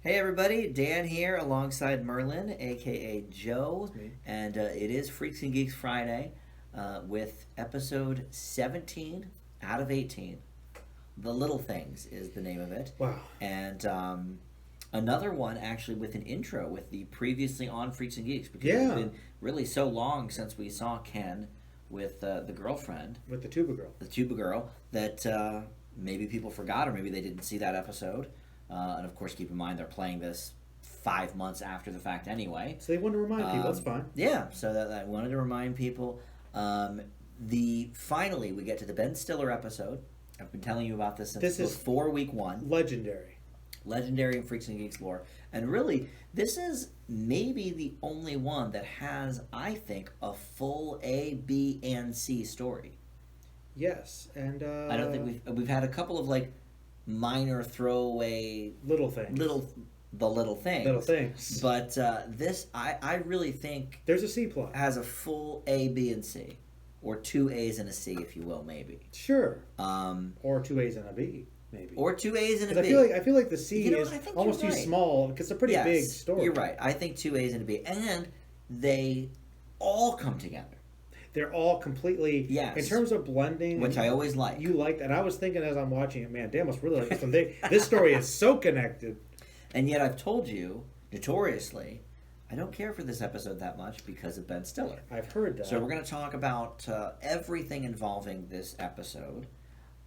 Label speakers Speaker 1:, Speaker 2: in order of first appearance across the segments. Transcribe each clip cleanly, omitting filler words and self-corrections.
Speaker 1: Hey everybody, Dan here alongside Merlin, aka Joe, and it is Freaks and Geeks Friday with episode 17 out of 18. The Little Things is the name of it.
Speaker 2: Wow.
Speaker 1: And another one actually with an intro with the previously on Freaks and Geeks because
Speaker 2: Yeah.
Speaker 1: it's been really so long since we saw Ken with the girlfriend,
Speaker 2: With the tuba girl.
Speaker 1: the tuba girl, that maybe people forgot or maybe they didn't see that episode. And of course, keep in mind they're playing this 5 months after the fact anyway.
Speaker 2: So they want to remind people, that's fine.
Speaker 1: Yeah, so that I wanted to remind people. Finally we get to the Ben Stiller episode. I've been telling you about this since before week one. Legendary in Freaks and Geeks lore. And really, this is maybe the only one that has, I think, a full A, B, and C story.
Speaker 2: Yes, and
Speaker 1: I don't think we've had a couple of like minor throwaway
Speaker 2: little things.
Speaker 1: Little things. But this, I really think
Speaker 2: there's a C plot.
Speaker 1: Has a full A, B, and C, or 2 A's and a C, if you will, maybe.
Speaker 2: Sure. Or 2 A's and a B, maybe.
Speaker 1: Or 2 A's and a B.
Speaker 2: I feel like the C is almost too small because it's a pretty big story.
Speaker 1: You're right. I think 2 A's and a B, and they all come together.
Speaker 2: They're all completely, in terms of blending.
Speaker 1: Which I always like.
Speaker 2: You liked, and I was thinking as I'm watching it, man, Dan must really like this one. This story is so connected.
Speaker 1: And yet I've told you, notoriously, I don't care for this episode that much because of Ben Stiller.
Speaker 2: I've heard that.
Speaker 1: So we're going to talk about everything involving this episode.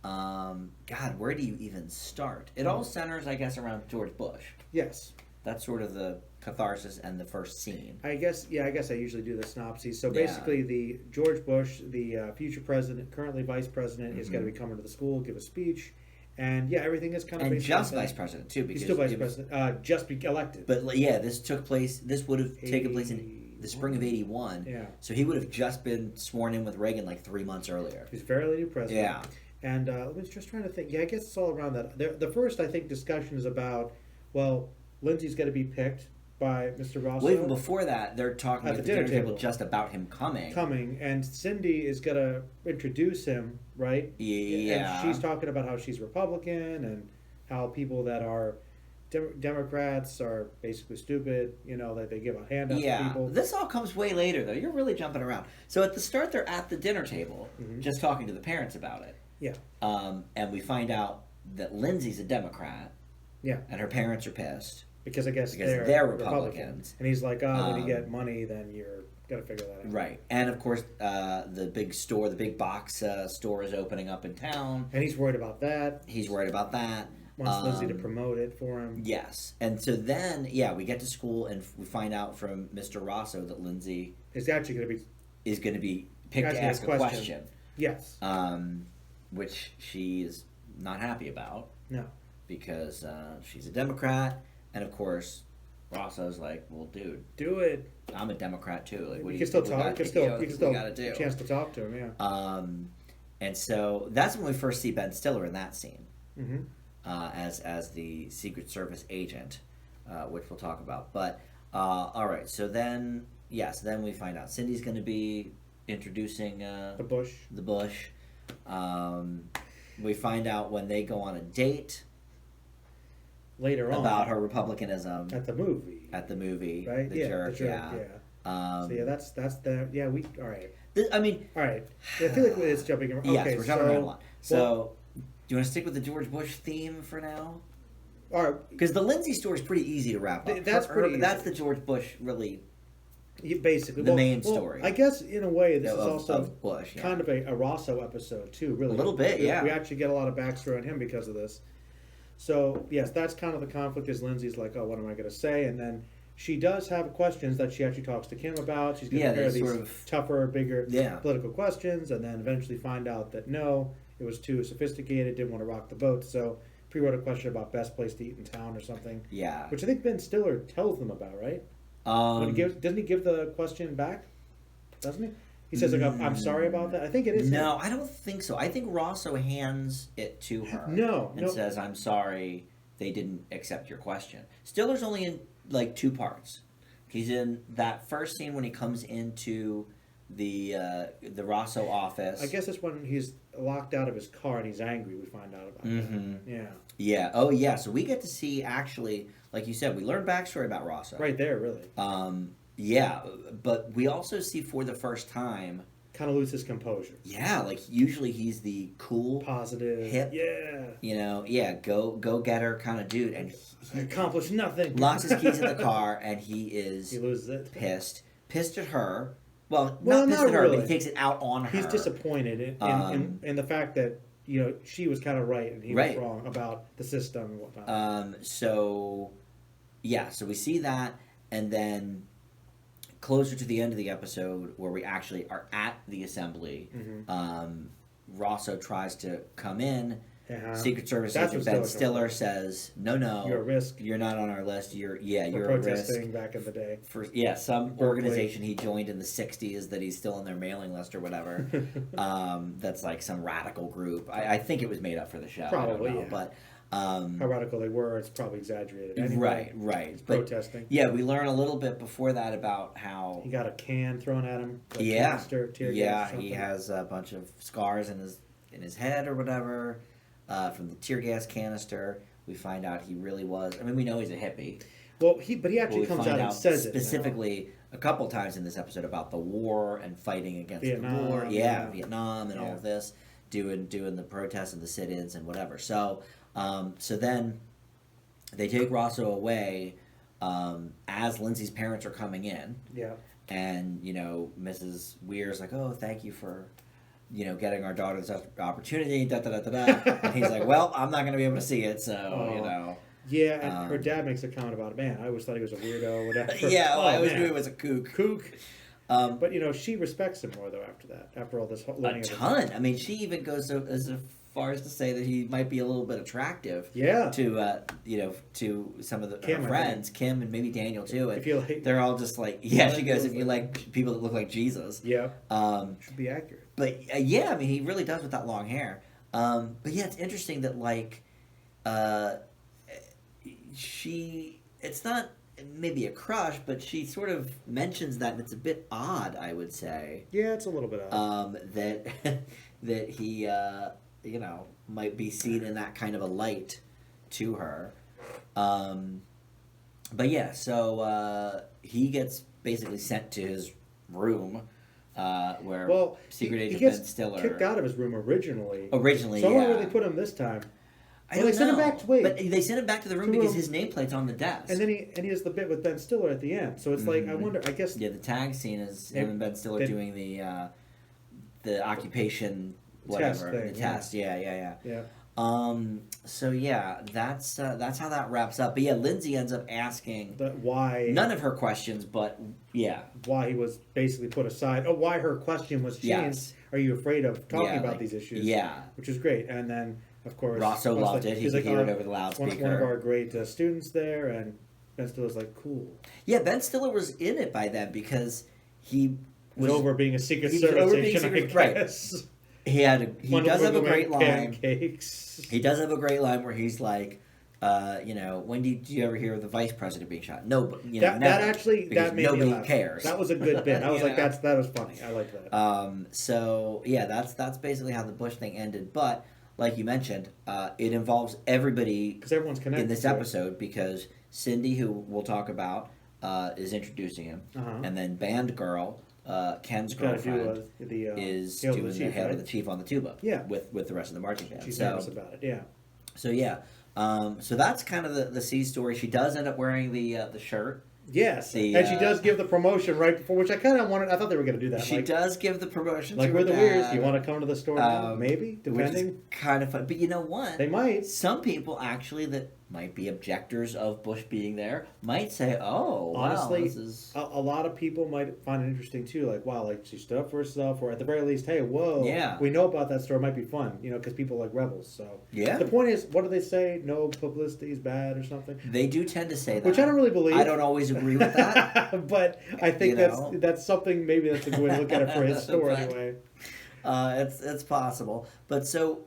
Speaker 1: God, where do you even start? It all centers, I guess, around George Bush.
Speaker 2: Yes.
Speaker 1: That's sort of the catharsis and the first scene.
Speaker 2: I guess I usually do the synopses. So basically, the George Bush, the future president, currently vice president, is going to be coming to the school, give a speech, and everything is kind of
Speaker 1: and just vice president too, because
Speaker 2: he's still vice president, just be elected.
Speaker 1: But yeah, this took place. This would have taken place in the spring of '81.
Speaker 2: Yeah.
Speaker 1: So he would have just been sworn in with Reagan like 3 months earlier.
Speaker 2: He's fairly new president.
Speaker 1: Yeah.
Speaker 2: And I was just trying to think. Yeah, I guess it's all around that. The first, I think, discussion is about, well, Lindsay's going to be picked by Mr. Rosso.
Speaker 1: Well, even before that, they're talking at the dinner table just about him coming.
Speaker 2: And Cindy is going to introduce him, right?
Speaker 1: Yeah.
Speaker 2: And she's talking about how she's Republican and how people that are Democrats are basically stupid, that they give a handout to people.
Speaker 1: This all comes way later, though. You're really jumping around. So at the start, they're at the dinner table, just talking to the parents about it.
Speaker 2: Yeah.
Speaker 1: And we find out that Lindsay's a Democrat.
Speaker 2: Yeah.
Speaker 1: And her parents are pissed.
Speaker 2: Because I guess
Speaker 1: they're Republicans.
Speaker 2: And he's like, when you get money, then you're got to figure that out.
Speaker 1: Right. And, of course, the big store, the big box store is opening up in town.
Speaker 2: And he's worried about that. Wants Lindsay to promote it for him.
Speaker 1: Yes. And so then, we get to school and we find out from Mr. Rosso that Lindsay
Speaker 2: is actually going
Speaker 1: to be picked to ask a question.
Speaker 2: Yes.
Speaker 1: Which she is not happy about.
Speaker 2: No.
Speaker 1: Because she's a Democrat. And, of course, Rosso's like, well, dude.
Speaker 2: Do it.
Speaker 1: I'm a Democrat, too. Like,
Speaker 2: you can still talk. You can still
Speaker 1: got to do.
Speaker 2: Chance to talk to him, yeah.
Speaker 1: And so that's when we first see Ben Stiller in that scene.
Speaker 2: Mm-hmm.
Speaker 1: As the Secret Service agent, which we'll talk about. But, all right. So then, then we find out Cindy's going to be introducing
Speaker 2: the Bush.
Speaker 1: We find out when they go on a date
Speaker 2: later on
Speaker 1: about her republicanism
Speaker 2: at the movie,
Speaker 1: right? The church. So
Speaker 2: that's all right. All right. I feel like it's jumping around.
Speaker 1: Yes, we're jumping around a lot. So, do you want to stick with the George Bush theme for now?
Speaker 2: All right.
Speaker 1: Because the Lindsay story is pretty easy to wrap up.
Speaker 2: That's pretty easy.
Speaker 1: That's the George Bush really.
Speaker 2: Basically,
Speaker 1: the main story.
Speaker 2: I guess in a way, this is also
Speaker 1: Bush,
Speaker 2: kind of a Rosso episode too. Really,
Speaker 1: a little bit,
Speaker 2: We actually get a lot of backstory on him because of this. So yes, that's kind of the conflict. Is Lindsay's like, oh, what am I going to say? And then she does have questions that she actually talks to Kim about. She's going to prepare these tougher, bigger political questions, and then eventually find out that no, it was too sophisticated. Didn't want to rock the boat. So pre-wrote a question about best place to eat in town or something.
Speaker 1: Yeah,
Speaker 2: which I think Ben Stiller tells them about, right? Doesn't he give the question back? Doesn't he? He says, like, I'm sorry about that. I think it is.
Speaker 1: No, I don't think so. I think Rosso hands it to her. And says, I'm sorry they didn't accept your question. Stiller's only in, like, 2 parts. He's in that first scene when he comes into the Rosso office.
Speaker 2: I guess that's when he's locked out of his car and he's angry. We find out about that. Yeah.
Speaker 1: Yeah. Oh, yeah. So we get to see, actually, like you said, we learn backstory about Rosso.
Speaker 2: Right there, really.
Speaker 1: Yeah, but we also see for the first time...
Speaker 2: kind of loses composure.
Speaker 1: Yeah, like usually he's the cool,
Speaker 2: positive,
Speaker 1: hip, go-getter kind of dude, and
Speaker 2: he accomplished nothing.
Speaker 1: Locks his keys in the car, and he
Speaker 2: loses it.
Speaker 1: Pissed at her. Well, not pissed at her, really. But he takes it out on her.
Speaker 2: He's disappointed in the fact that she was kind of right and he was wrong about the system and whatnot.
Speaker 1: So we see that, and then closer to the end of the episode, where we actually are at the assembly, Rosso tries to come in. Secret Service agent Ben Stiller says, "No,
Speaker 2: you're a risk.
Speaker 1: You're not on our list. You're a risk."
Speaker 2: Protesting back in the day
Speaker 1: for some organization he joined in the '60s that he's still on their mailing list or whatever. That's like some radical group. I think it was made up for the show.
Speaker 2: Probably,
Speaker 1: I don't know, but.
Speaker 2: How radical they were, it's probably exaggerated. Anyway,
Speaker 1: right.
Speaker 2: He's protesting.
Speaker 1: Yeah, we learn a little bit before that about how...
Speaker 2: he got a can thrown at him. Canister, tear gas or
Speaker 1: he has a bunch of scars in his head or whatever from the tear gas canister. We find out he really was... I mean, we know he's a hippie.
Speaker 2: Well, he actually comes out and says
Speaker 1: specifically a couple times in this episode about the war and fighting against
Speaker 2: Vietnam,
Speaker 1: the war. Yeah, Vietnam and all of this. Doing the protests and the sit-ins and whatever. So then they take Rosso away as Lindsay's parents are coming in.
Speaker 2: Yeah.
Speaker 1: And, Mrs. Weir's like, oh, thank you for, getting our daughter this opportunity, da-da-da-da-da. And he's like, well, I'm not going to be able to see it, so,
Speaker 2: Yeah, and her dad makes a comment about, man, I always thought he was a weirdo or whatever.
Speaker 1: Yeah, I always knew he was a kook.
Speaker 2: But, she respects him more, though, after that. After all this...
Speaker 1: A ton. I mean, she even goes as far as to say that he might be a little bit attractive to some of her friends, Kim and maybe Daniel, too. And they're all just like... Yeah, she goes, if you like people that look like Jesus.
Speaker 2: Yeah. Should be accurate.
Speaker 1: But, I mean, he really does with that long hair. But, yeah, it's interesting that, like, it's not... maybe a crush, but she sort of mentions that, and it's a bit odd, I would say.
Speaker 2: Yeah, it's a little bit odd.
Speaker 1: That he, might be seen in that kind of a light to her. But yeah, so he gets basically sent to his room, where Secret Agent Ben Stiller...
Speaker 2: kicked out of his room originally.
Speaker 1: So
Speaker 2: I wonder where they put him this time.
Speaker 1: They sent him
Speaker 2: back
Speaker 1: but they sent him back to the room because his nameplate's on the desk.
Speaker 2: And then he has the bit with Ben Stiller at the end. So it's like, I wonder, I guess...
Speaker 1: Yeah, the tag scene is him and Ben Stiller doing the occupation, whatever.
Speaker 2: Test
Speaker 1: the test, yeah.
Speaker 2: Yeah.
Speaker 1: So yeah, that's how that wraps up. But yeah, Lindsay ends up asking...
Speaker 2: why...
Speaker 1: none of her questions, but yeah.
Speaker 2: Why he was basically put aside. Oh, why her question was changed. Yes. Are you afraid of talking about these issues?
Speaker 1: Yeah.
Speaker 2: Which is great. And then... Of course,
Speaker 1: Rosso loved it. He could hear it over the loudspeaker.
Speaker 2: One of our great students there, and Ben Stiller's like, cool.
Speaker 1: Yeah, Ben Stiller was in it by then because he was
Speaker 2: over being a Secret Service agent, I guess.
Speaker 1: Right. He does have a great line.
Speaker 2: Pancakes.
Speaker 1: He does have a great line where he's like, when did you ever hear of the vice president being shot? No, but never.
Speaker 2: That made me
Speaker 1: nobody
Speaker 2: laugh.
Speaker 1: Cares.
Speaker 2: That was a good bit. I was like, that was funny. I like that.
Speaker 1: So yeah, that's basically how the Bush thing ended, but. Like you mentioned, it involves everybody
Speaker 2: because everyone's connected
Speaker 1: in this episode because Cindy, who we'll talk about, is introducing him, and then Band Girl, Ken's girlfriend, is doing the hail to the chief on the tuba.
Speaker 2: Yeah.
Speaker 1: with the rest of the marching band.
Speaker 2: She's nervous about it. Yeah.
Speaker 1: So yeah, so that's kind of the C story. She does end up wearing the shirt.
Speaker 2: Yes, and she does give the promotion right before, which I kind of wanted. I thought they were going to do that.
Speaker 1: She does give the promotion.
Speaker 2: Like, we're the Weirds. Do you want to come to the store now? Maybe, depending.
Speaker 1: Which is kind of fun. But you know what?
Speaker 2: They might.
Speaker 1: Some people actually that might be objectors of Bush being there might say, "Oh,
Speaker 2: honestly,
Speaker 1: wow, this is..."
Speaker 2: A lot of people might find it interesting too. Like, wow, like she stood up for herself, or at the very least, hey, whoa,
Speaker 1: yeah,
Speaker 2: we know about that store. It might be fun, because people like rebels. So
Speaker 1: yeah,
Speaker 2: the point is, what do they say? No publicity is bad, or something.
Speaker 1: They do tend to say that,
Speaker 2: which I don't really believe.
Speaker 1: I don't always agree with that,
Speaker 2: but I think that's something. Maybe that's a good way to look at it for his store anyway.
Speaker 1: It's possible, but so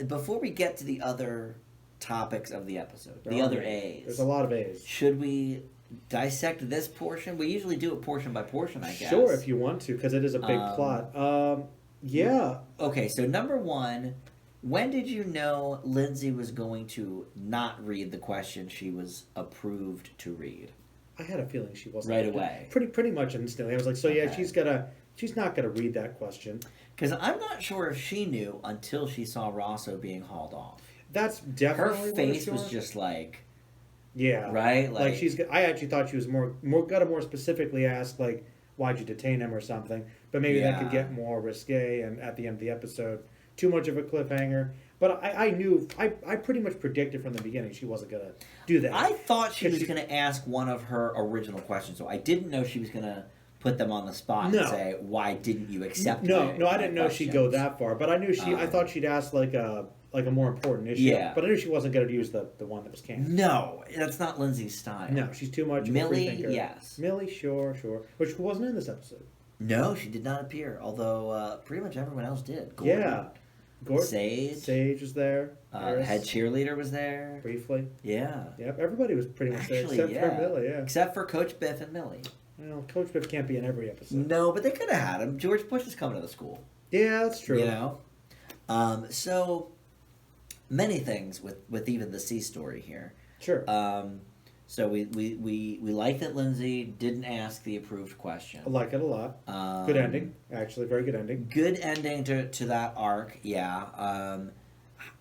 Speaker 1: before we get to the other topics of the episode, the other A's.
Speaker 2: There's a lot of A's.
Speaker 1: Should we dissect this portion? We usually do it portion by portion, I guess.
Speaker 2: Sure, if you want to, because it is a big plot. Yeah.
Speaker 1: Okay, so number one, when did you know Lindsay was going to not read the question she was approved to read?
Speaker 2: I had a feeling she wasn't.
Speaker 1: Right away.
Speaker 2: Pretty much instantly. I was like, so okay. Yeah, she's not gonna read that question.
Speaker 1: Because I'm not sure if she knew until she saw Rosso being hauled off.
Speaker 2: That's definitely
Speaker 1: her face was just like,
Speaker 2: yeah,
Speaker 1: right.
Speaker 2: Like she's. I actually thought she was gotta more specifically ask like, why'd you detain him or something. But maybe that could get more risque and at the end of the episode, too much of a cliffhanger. But I knew, I pretty much predicted from the beginning she wasn't going to do that.
Speaker 1: I thought she was going to ask one of her original questions, so I didn't know she was going to put them on the spot and say, why didn't you accept
Speaker 2: No, I didn't know she'd go that far. But I knew I thought she'd ask like a more important issue. Yeah. But I knew she wasn't going to use the one that was canned.
Speaker 1: No, that's not Lindsay's style.
Speaker 2: No, she's too much
Speaker 1: Millie,
Speaker 2: of a free thinker.
Speaker 1: Yes.
Speaker 2: Millie, sure. Which wasn't in this episode.
Speaker 1: No, she did not appear, although pretty much everyone else did. Gordon,
Speaker 2: yeah. Sage was there.
Speaker 1: Head cheerleader was there.
Speaker 2: Briefly.
Speaker 1: Yeah.
Speaker 2: Yep, everybody was pretty much there except for Millie, yeah.
Speaker 1: Except for Coach Biff and Millie.
Speaker 2: Well, Coach Biff can't be in every episode.
Speaker 1: No, but they could have had him. George Bush is coming to the school.
Speaker 2: Yeah, that's true.
Speaker 1: You know? So, many things with even the C story here.
Speaker 2: Sure.
Speaker 1: So we like that Lindsay didn't ask the approved question.
Speaker 2: I like it a lot. Good ending. Actually, very good ending.
Speaker 1: Good ending to that arc, yeah.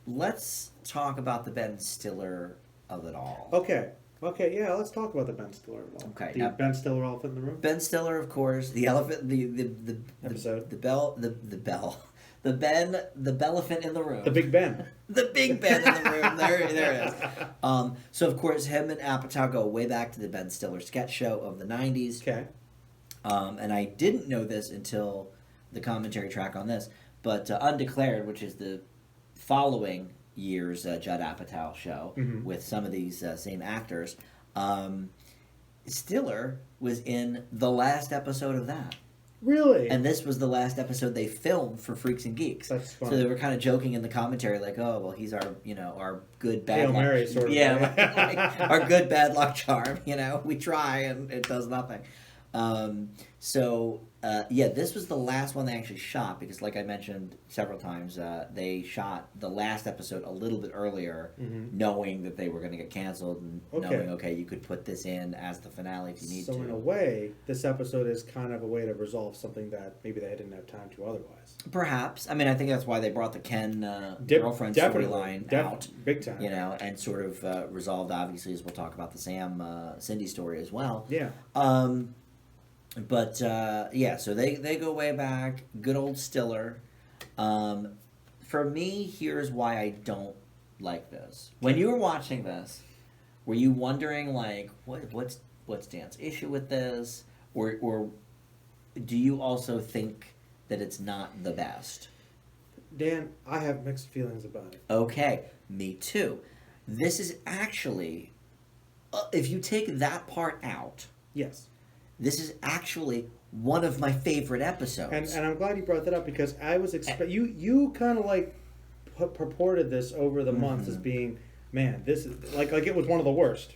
Speaker 1: Let's talk about the Ben Stiller of it all.
Speaker 2: Okay, yeah, let's talk about the Ben Stiller of it all.
Speaker 1: Okay.
Speaker 2: The Ben Stiller elephant in the room?
Speaker 1: Ben Stiller, of course, the elephant, the
Speaker 2: episode.
Speaker 1: The Bellelephant in the room.
Speaker 2: The Big Ben.
Speaker 1: The Big Ben in the room. There it is. So, of course, him and Apatow go way back to the Ben Stiller sketch show of the 90s.
Speaker 2: Okay.
Speaker 1: And I didn't know this until the commentary track on this, but Undeclared, which is the following year's Judd Apatow show with some of these same actors, Stiller was in the last episode of that.
Speaker 2: Really?
Speaker 1: And this was the last episode they filmed for Freaks and Geeks.
Speaker 2: That's fun.
Speaker 1: So they were kind of joking in the commentary, like, "Oh, well, he's our good bad
Speaker 2: Hail
Speaker 1: luck,
Speaker 2: Mary sort of,
Speaker 1: like, our good bad luck charm. We try and it does nothing." This was the last one they actually shot because, like I mentioned several times, they shot the last episode a little bit earlier, knowing that they were going to get canceled and knowing, you could put this in as the finale if you need to.
Speaker 2: So in a way, this episode is kind of a way to resolve something that maybe they didn't have time to otherwise.
Speaker 1: Perhaps. I mean, I think that's why they brought the Ken girlfriend storyline out.
Speaker 2: Big time.
Speaker 1: And sort of resolved, obviously, as we'll talk about the Sam Cindy story as well.
Speaker 2: Yeah.
Speaker 1: So they go way back. Good old Stiller. For me, here's why I don't like this. When you were watching this, were you wondering, like, what's Dan's issue with this? Or do you also think that it's not the best?
Speaker 2: Dan, I have mixed feelings about it.
Speaker 1: Okay, me too. This is actually, if you take that part out...
Speaker 2: Yes.
Speaker 1: This is actually one of my favorite episodes.
Speaker 2: And I'm glad you brought that up because I was you kind of like purported this over the months as being, man, this is like it was one of the worst.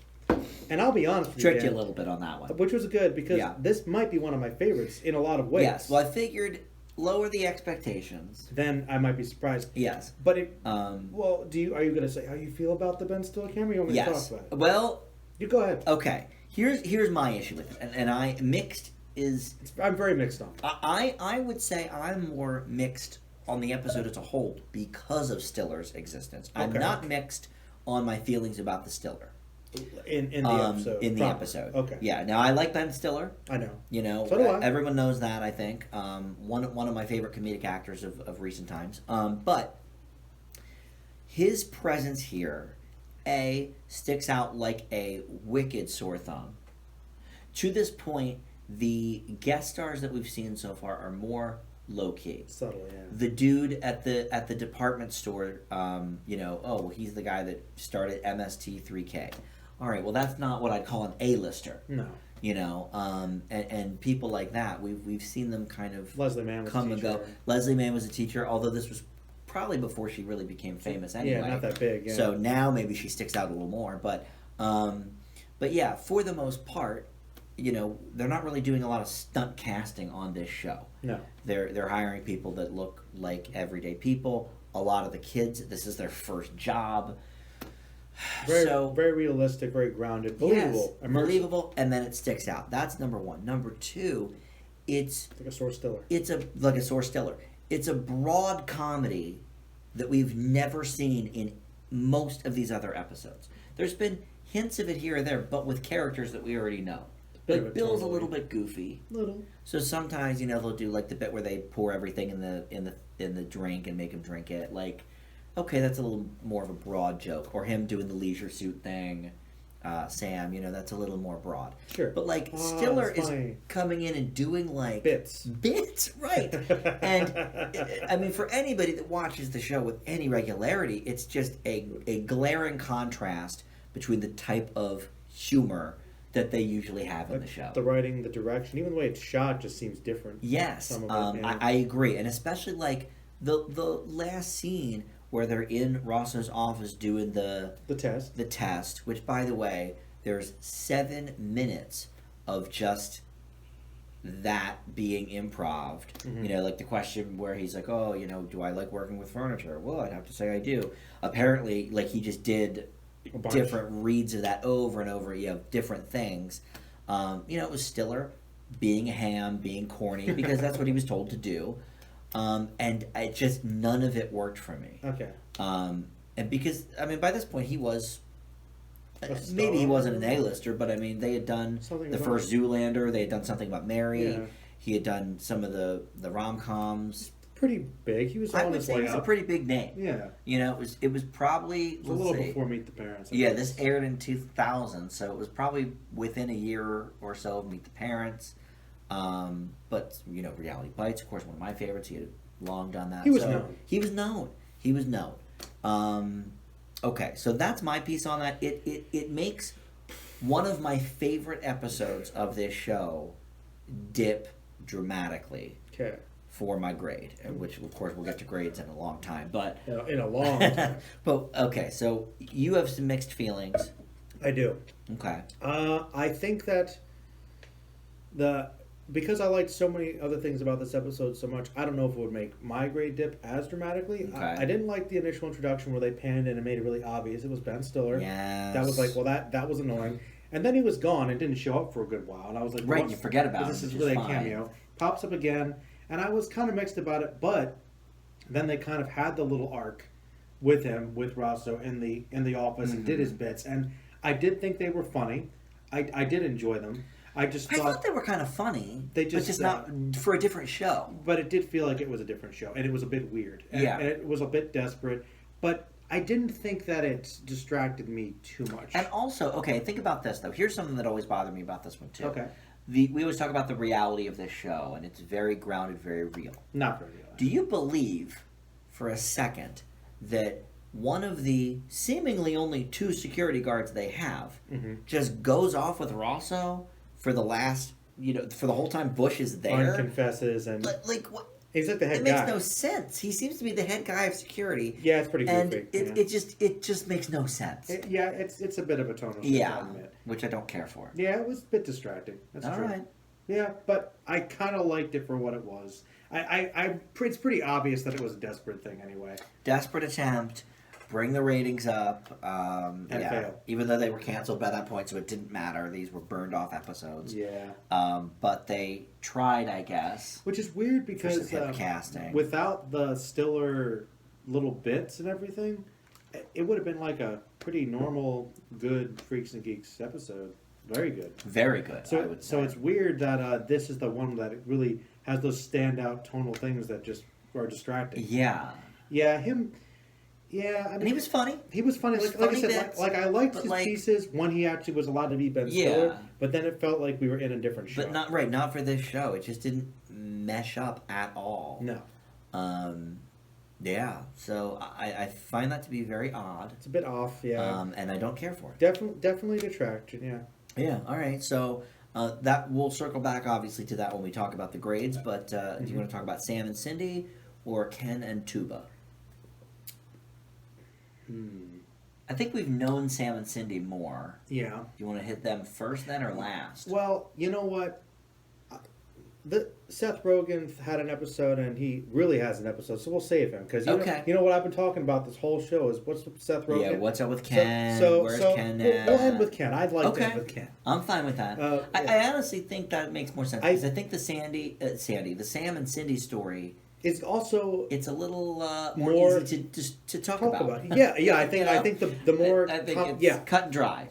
Speaker 2: And I'll be honest with you,
Speaker 1: tricked you a little bit on that one.
Speaker 2: Which was good because this might be one of my favorites in a lot of ways.
Speaker 1: Yes, well I figured lower the expectations.
Speaker 2: Then I might be surprised.
Speaker 1: Yes.
Speaker 2: But are you going to say how you feel about the Ben Stiller camera? You want me to talk about it?
Speaker 1: Well,
Speaker 2: you go ahead.
Speaker 1: Okay. Here's my issue with it, and
Speaker 2: I'm very mixed on it.
Speaker 1: I would say I'm more mixed on the episode as a whole because of Stiller's existence. Okay. I'm not mixed on my feelings about the Stiller.
Speaker 2: In the episode.
Speaker 1: In the episode.
Speaker 2: Okay.
Speaker 1: Yeah. Now I like Ben Stiller.
Speaker 2: I know.
Speaker 1: So do I. Everyone knows that. I think one of my favorite comedic actors of recent times. But his presence here. Sticks out like a wicked sore thumb. To this point, the guest stars that we've seen so far are more low-key.
Speaker 2: Subtle, yeah.
Speaker 1: The dude at the department store, he's the guy that started MST3K. All right, well, that's not what I'd call an A-lister.
Speaker 2: No.
Speaker 1: And people like that, we've seen them kind of
Speaker 2: Leslie Mann was
Speaker 1: come and go. Leslie Mann was a teacher, although this was probably before she really became famous anyway.
Speaker 2: Yeah, not that big. Yeah.
Speaker 1: So now maybe she sticks out a little more, but yeah, for the most part, they're not really doing a lot of stunt casting on this show.
Speaker 2: No.
Speaker 1: They're hiring people that look like everyday people. A lot of the kids, this is their first job.
Speaker 2: Very realistic, very grounded, believable,
Speaker 1: yes, believable, and then it sticks out. That's number one. Number two, it's
Speaker 2: like a sore stiller.
Speaker 1: It's like a sore stiller. It's a broad comedy that we've never seen in most of these other episodes. There's been hints of it here or there, but with characters that we already know. Like Bill's a little bit goofy. So sometimes they'll do like the bit where they pour everything in the drink and make him drink it. Like, okay, that's a little more of a broad joke. Or him doing the leisure suit thing. Sam, that's a little more broad.
Speaker 2: Sure.
Speaker 1: But like Stiller is coming in and doing like
Speaker 2: bits,
Speaker 1: right? And I mean, for anybody that watches the show with any regularity, it's just a glaring contrast between the type of humor that they usually have in the show.
Speaker 2: The writing, the direction, even the way it's shot just seems different.
Speaker 1: Yes, I agree, and especially like the last scene where they're in Rosso's office doing the test, which, by the way, there's 7 minutes of just that being improv'd.
Speaker 2: Mm-hmm.
Speaker 1: Like the question where he's like, oh, do I like working with furniture? Well, I'd have to say I do. Apparently, like, he just did different reads of that over and over, different things. It was Stiller being a ham, being corny, because that's what he was told to do. And it just, none of it worked for me.
Speaker 2: Okay.
Speaker 1: And because, I mean, by this point he was, maybe he wasn't an A-lister, but I mean, they had done the first Zoolander, they had done Something About Mary, he had done some of the rom-coms.
Speaker 2: Pretty big. He was on his way up.
Speaker 1: It was a pretty big name.
Speaker 2: Yeah.
Speaker 1: It was probably
Speaker 2: a little before Meet the Parents.
Speaker 1: This aired in 2000, so it was probably within a year or so of Meet the Parents. But Reality Bites, of course, one of my favorites. He had long done that.
Speaker 2: He was
Speaker 1: known. Okay, so that's my piece on that. It makes one of my favorite episodes of this show dip dramatically.
Speaker 2: Okay.
Speaker 1: For my grade, which of course we'll get to grades in a long time, but
Speaker 2: in a long time.
Speaker 1: But okay, so you have some mixed feelings.
Speaker 2: I do.
Speaker 1: Okay.
Speaker 2: I think that because I liked so many other things about this episode so much, I don't know if it would make my grade dip as dramatically.
Speaker 1: Okay.
Speaker 2: I didn't like the initial introduction where they panned in and made it really obvious it was Ben Stiller.
Speaker 1: Yes.
Speaker 2: That was like, well, that was annoying. And then he was gone and didn't show up for a good while, and I was like,
Speaker 1: right, you forget about it.
Speaker 2: This is really a cameo. Pops up again. And I was kind of mixed about it, but then they kind of had the little arc with him, with Rosso in the office, and did his bits. And I did think they were funny. I did enjoy them. I thought
Speaker 1: they were kind of funny.
Speaker 2: They just
Speaker 1: not for a different show.
Speaker 2: But it did feel like it was a different show, and it was a bit weird. And it was a bit desperate. But I didn't think that it distracted me too much.
Speaker 1: And also, okay, think about this though. Here's something that always bothered me about this one too.
Speaker 2: Okay.
Speaker 1: We always talk about the reality of this show, and it's very grounded, very real.
Speaker 2: Not very real.
Speaker 1: Do you believe, for a second, that one of the seemingly only 2 security guards they have just goes off with Rosso for the last, for the whole time Bush is there?
Speaker 2: Confesses and
Speaker 1: like what?
Speaker 2: He's like the head
Speaker 1: guy. It
Speaker 2: guy.
Speaker 1: makes no sense. He seems to be the head guy of security.
Speaker 2: Yeah, it's pretty goofy.
Speaker 1: And it just makes no sense.
Speaker 2: It's a bit of a tonal shift.
Speaker 1: Yeah, which I don't care for.
Speaker 2: Yeah, it was a bit distracting. That's true.
Speaker 1: All right.
Speaker 2: Yeah, but I kind of liked it for what it was. It's pretty obvious that it was a desperate thing anyway.
Speaker 1: Desperate attempt. Bring the ratings up.
Speaker 2: And fail.
Speaker 1: Even though they were canceled by that point, so it didn't matter. These were burned off episodes.
Speaker 2: Yeah.
Speaker 1: But they tried, I guess.
Speaker 2: Which is weird because
Speaker 1: casting.
Speaker 2: Without the Stiller little bits and everything, it would have been like a pretty normal, good Freaks and Geeks episode. Very good.
Speaker 1: Very good,
Speaker 2: so,
Speaker 1: I would say.
Speaker 2: So it's weird that this is the one that it really has those standout tonal things that just are distracting.
Speaker 1: Yeah.
Speaker 2: Yeah, him... Yeah, I mean,
Speaker 1: and he was funny.
Speaker 2: He was funny. Like I said, I liked his pieces when he actually was allowed to be Ben Stiller. But then it felt like we were in a different show.
Speaker 1: But not for this show. It just didn't mesh up at all.
Speaker 2: No.
Speaker 1: Yeah. So I find that to be very odd.
Speaker 2: It's a bit off. Yeah.
Speaker 1: And I don't care for it.
Speaker 2: Definitely detraction. Yeah.
Speaker 1: Yeah. All right. So that we'll circle back obviously to that when we talk about the grades. But do you want to talk about Sam and Cindy or Ken and Tuba? I think we've known Sam and Cindy more.
Speaker 2: Yeah.
Speaker 1: Do you want to hit them first then or last?
Speaker 2: Well, you know what? Seth Rogen had an episode, and he really has an episode, so we'll save him. Because you know what I've been talking about this whole show is what's with Seth Rogen?
Speaker 1: Yeah, what's up with Ken? Where's Ken now?
Speaker 2: We'll end with Ken. I'd like to end with Ken.
Speaker 1: I'm fine with that. I honestly think that makes more sense. Because I think the the Sam and Cindy story...
Speaker 2: It's also
Speaker 1: a little more easy to talk about.
Speaker 2: Yeah. I think the more
Speaker 1: it's cut and dry.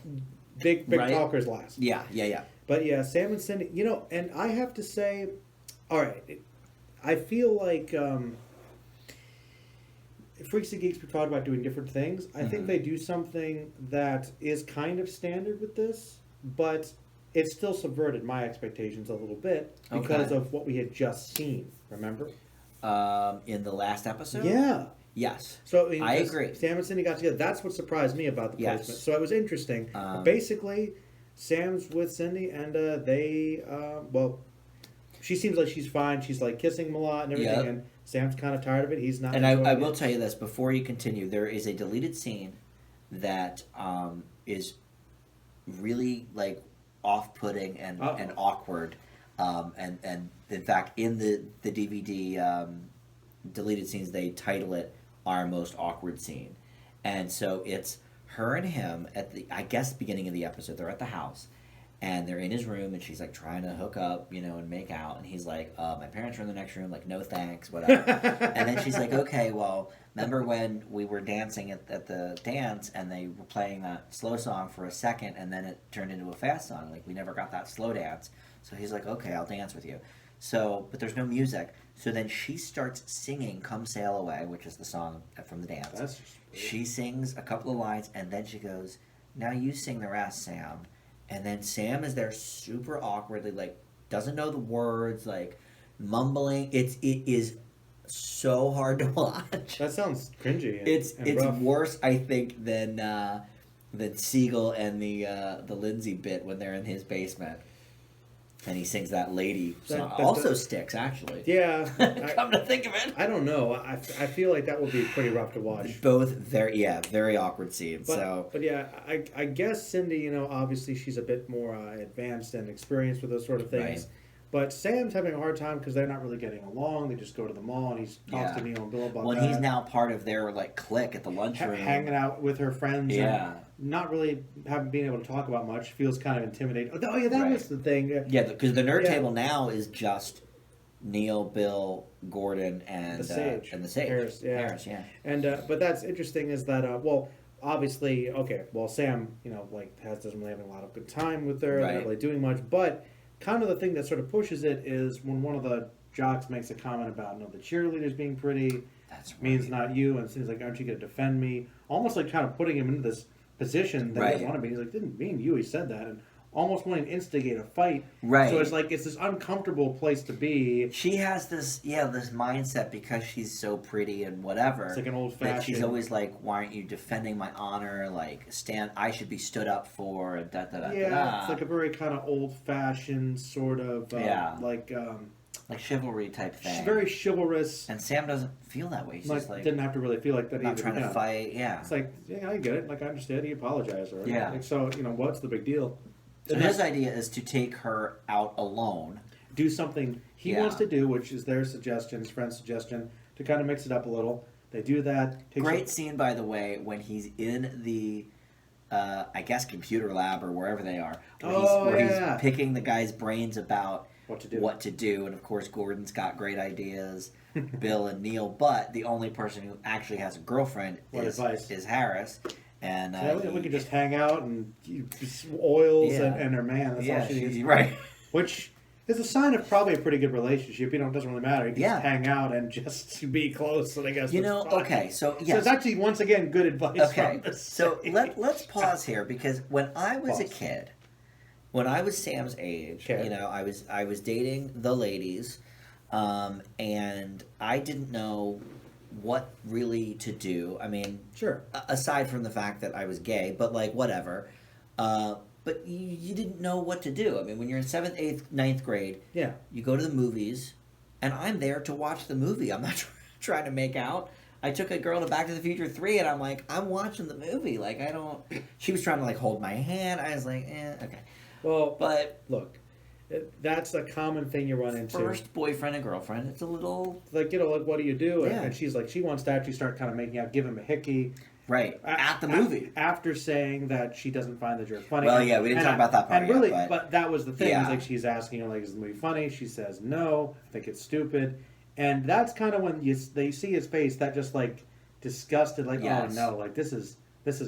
Speaker 2: Big right? Talkers last.
Speaker 1: Yeah.
Speaker 2: But yeah, Sam and Cindy, and I have to say, all right, I feel like Freaks and Geeks, we talked about doing different things. I think they do something that is kind of standard with this, but it still subverted my expectations a little bit because of what we had just seen. Remember?
Speaker 1: In the last episode?
Speaker 2: Yeah.
Speaker 1: Yes.
Speaker 2: So
Speaker 1: I agree.
Speaker 2: Sam and Cindy got together. That's what surprised me about the placement.
Speaker 1: Yes.
Speaker 2: So it was interesting. Basically, Sam's with Cindy, and they, she seems like she's fine. She's like kissing him a lot and everything, and Sam's kind of tired of it. He's not.
Speaker 1: And I will tell you this before you continue. There is a deleted scene that is really like off-putting and awkward, and in fact in the DVD deleted scenes they title it Our Most Awkward Scene, and so it's her and him at the beginning of the episode. They're at the house. And they're in his room, and she's, like, trying to hook up, and make out. And he's like, my parents are in the next room, like, no thanks, whatever. And then she's like, okay, well, remember when we were dancing at the dance, and they were playing that slow song for a second, and then it turned into a fast song? Like, we never got that slow dance. So he's like, okay, I'll dance with you. So, but there's no music. So then she starts singing Come Sail Away, which is the song from the dance. She sings a couple of lines, and then she goes, now you sing the rest, Sam. And then Sam is there super awkwardly, like, doesn't know the words, like, mumbling. It is so hard to watch.
Speaker 2: That sounds cringy.
Speaker 1: It's worse, I think, than Siegel and the Lindsay bit when they're in his basement. And he sings that lady song. Also sticks, actually.
Speaker 2: Yeah.
Speaker 1: Come to think of it.
Speaker 2: I don't know. I feel like that would be pretty rough to watch.
Speaker 1: Both very awkward scenes.
Speaker 2: But yeah, I guess Cindy, obviously she's a bit more advanced and experienced with those sort of things. Right. But Sam's having a hard time because they're not really getting along. They just go to the mall and he talks to Neil and Bill about that.
Speaker 1: Well, he's now part of their clique at the lunchroom.
Speaker 2: Hanging out with her friends.
Speaker 1: Yeah.
Speaker 2: And not really being able to talk about much. Feels kind of intimidating. Oh, yeah, that was the thing.
Speaker 1: Yeah, because the nerd table now is just Neil, Bill, Gordon, and the Sage.
Speaker 2: Harris, yeah. And but that's interesting is that obviously Sam doesn't really have a lot of good time with her. They're not really doing much, but kind of the thing that sort of pushes it is when one of the jocks makes a comment about the cheerleaders being pretty. That's right. Means not you, and seems like, aren't you going to defend me? Almost like kind of putting him into this position that he doesn't want to be. He's like, didn't mean you. He said that, and almost wanting to instigate a fight.
Speaker 1: Right.
Speaker 2: So it's like it's this uncomfortable place to be.
Speaker 1: She has this mindset because she's so pretty and whatever.
Speaker 2: It's like an old fashioned.
Speaker 1: She's always like, why aren't you defending my honor? Like, I should be stood up for.
Speaker 2: Yeah, it's like a very kind of old fashioned sort of
Speaker 1: like chivalry type thing.
Speaker 2: She's very chivalrous.
Speaker 1: And Sam doesn't feel that way. She's just like...
Speaker 2: Didn't have to really feel like that
Speaker 1: not
Speaker 2: either.
Speaker 1: Not trying to fight, yeah.
Speaker 2: It's like, yeah, I get it. Like, I understand. He apologized. Or,
Speaker 1: yeah.
Speaker 2: Like, so, what's the big deal?
Speaker 1: So his idea is to take her out alone.
Speaker 2: Do something he wants to do, which is their suggestion, his friend's suggestion, to kind of mix it up a little. They do that.
Speaker 1: Great scene, by the way, when he's in the... I guess computer lab or wherever they are. Where he's picking the guy's brains about... What to do, and of course Gordon's got great ideas, Bill and Neil, but the only person who actually has a girlfriend is Harris. And
Speaker 2: we can just hang out and oils and her man. That's all she needs.
Speaker 1: Right.
Speaker 2: Which is a sign of probably a pretty good relationship. It doesn't really matter. You can just hang out and just be close. And I guess
Speaker 1: okay. So
Speaker 2: so it's actually once again good advice.
Speaker 1: Okay. So let's pause here because when I was a kid. When I was Sam's age, I was dating the ladies, and I didn't know what really to do. I mean,
Speaker 2: sure.
Speaker 1: Aside from the fact that I was gay, but whatever. But you didn't know what to do. I mean, when you're in 7th, 8th, 9th grade, you go to the movies, and I'm there to watch the movie. I'm not trying to make out. I took a girl to Back to the Future 3, and I'm like, I'm watching the movie. Like, I don't... She was trying to, like, hold my hand. I was like, okay.
Speaker 2: Well, but... Look, that's a common thing you run into.
Speaker 1: First boyfriend and girlfriend. It's a little...
Speaker 2: Like, like, what do you do? Yeah. And she's like, she wants to actually start kind of making out, give him a hickey.
Speaker 1: Right. At the movie.
Speaker 2: After saying that she doesn't find the jerk funny.
Speaker 1: Well, yeah, we didn't talk about that part
Speaker 2: And really,
Speaker 1: yet,
Speaker 2: but that was the thing. Yeah. Like, she's asking her, like, is the movie funny? She says, no. I think it's stupid. And that's kind of when you see his face, that just, like, disgusted, like, oh, no, like, this is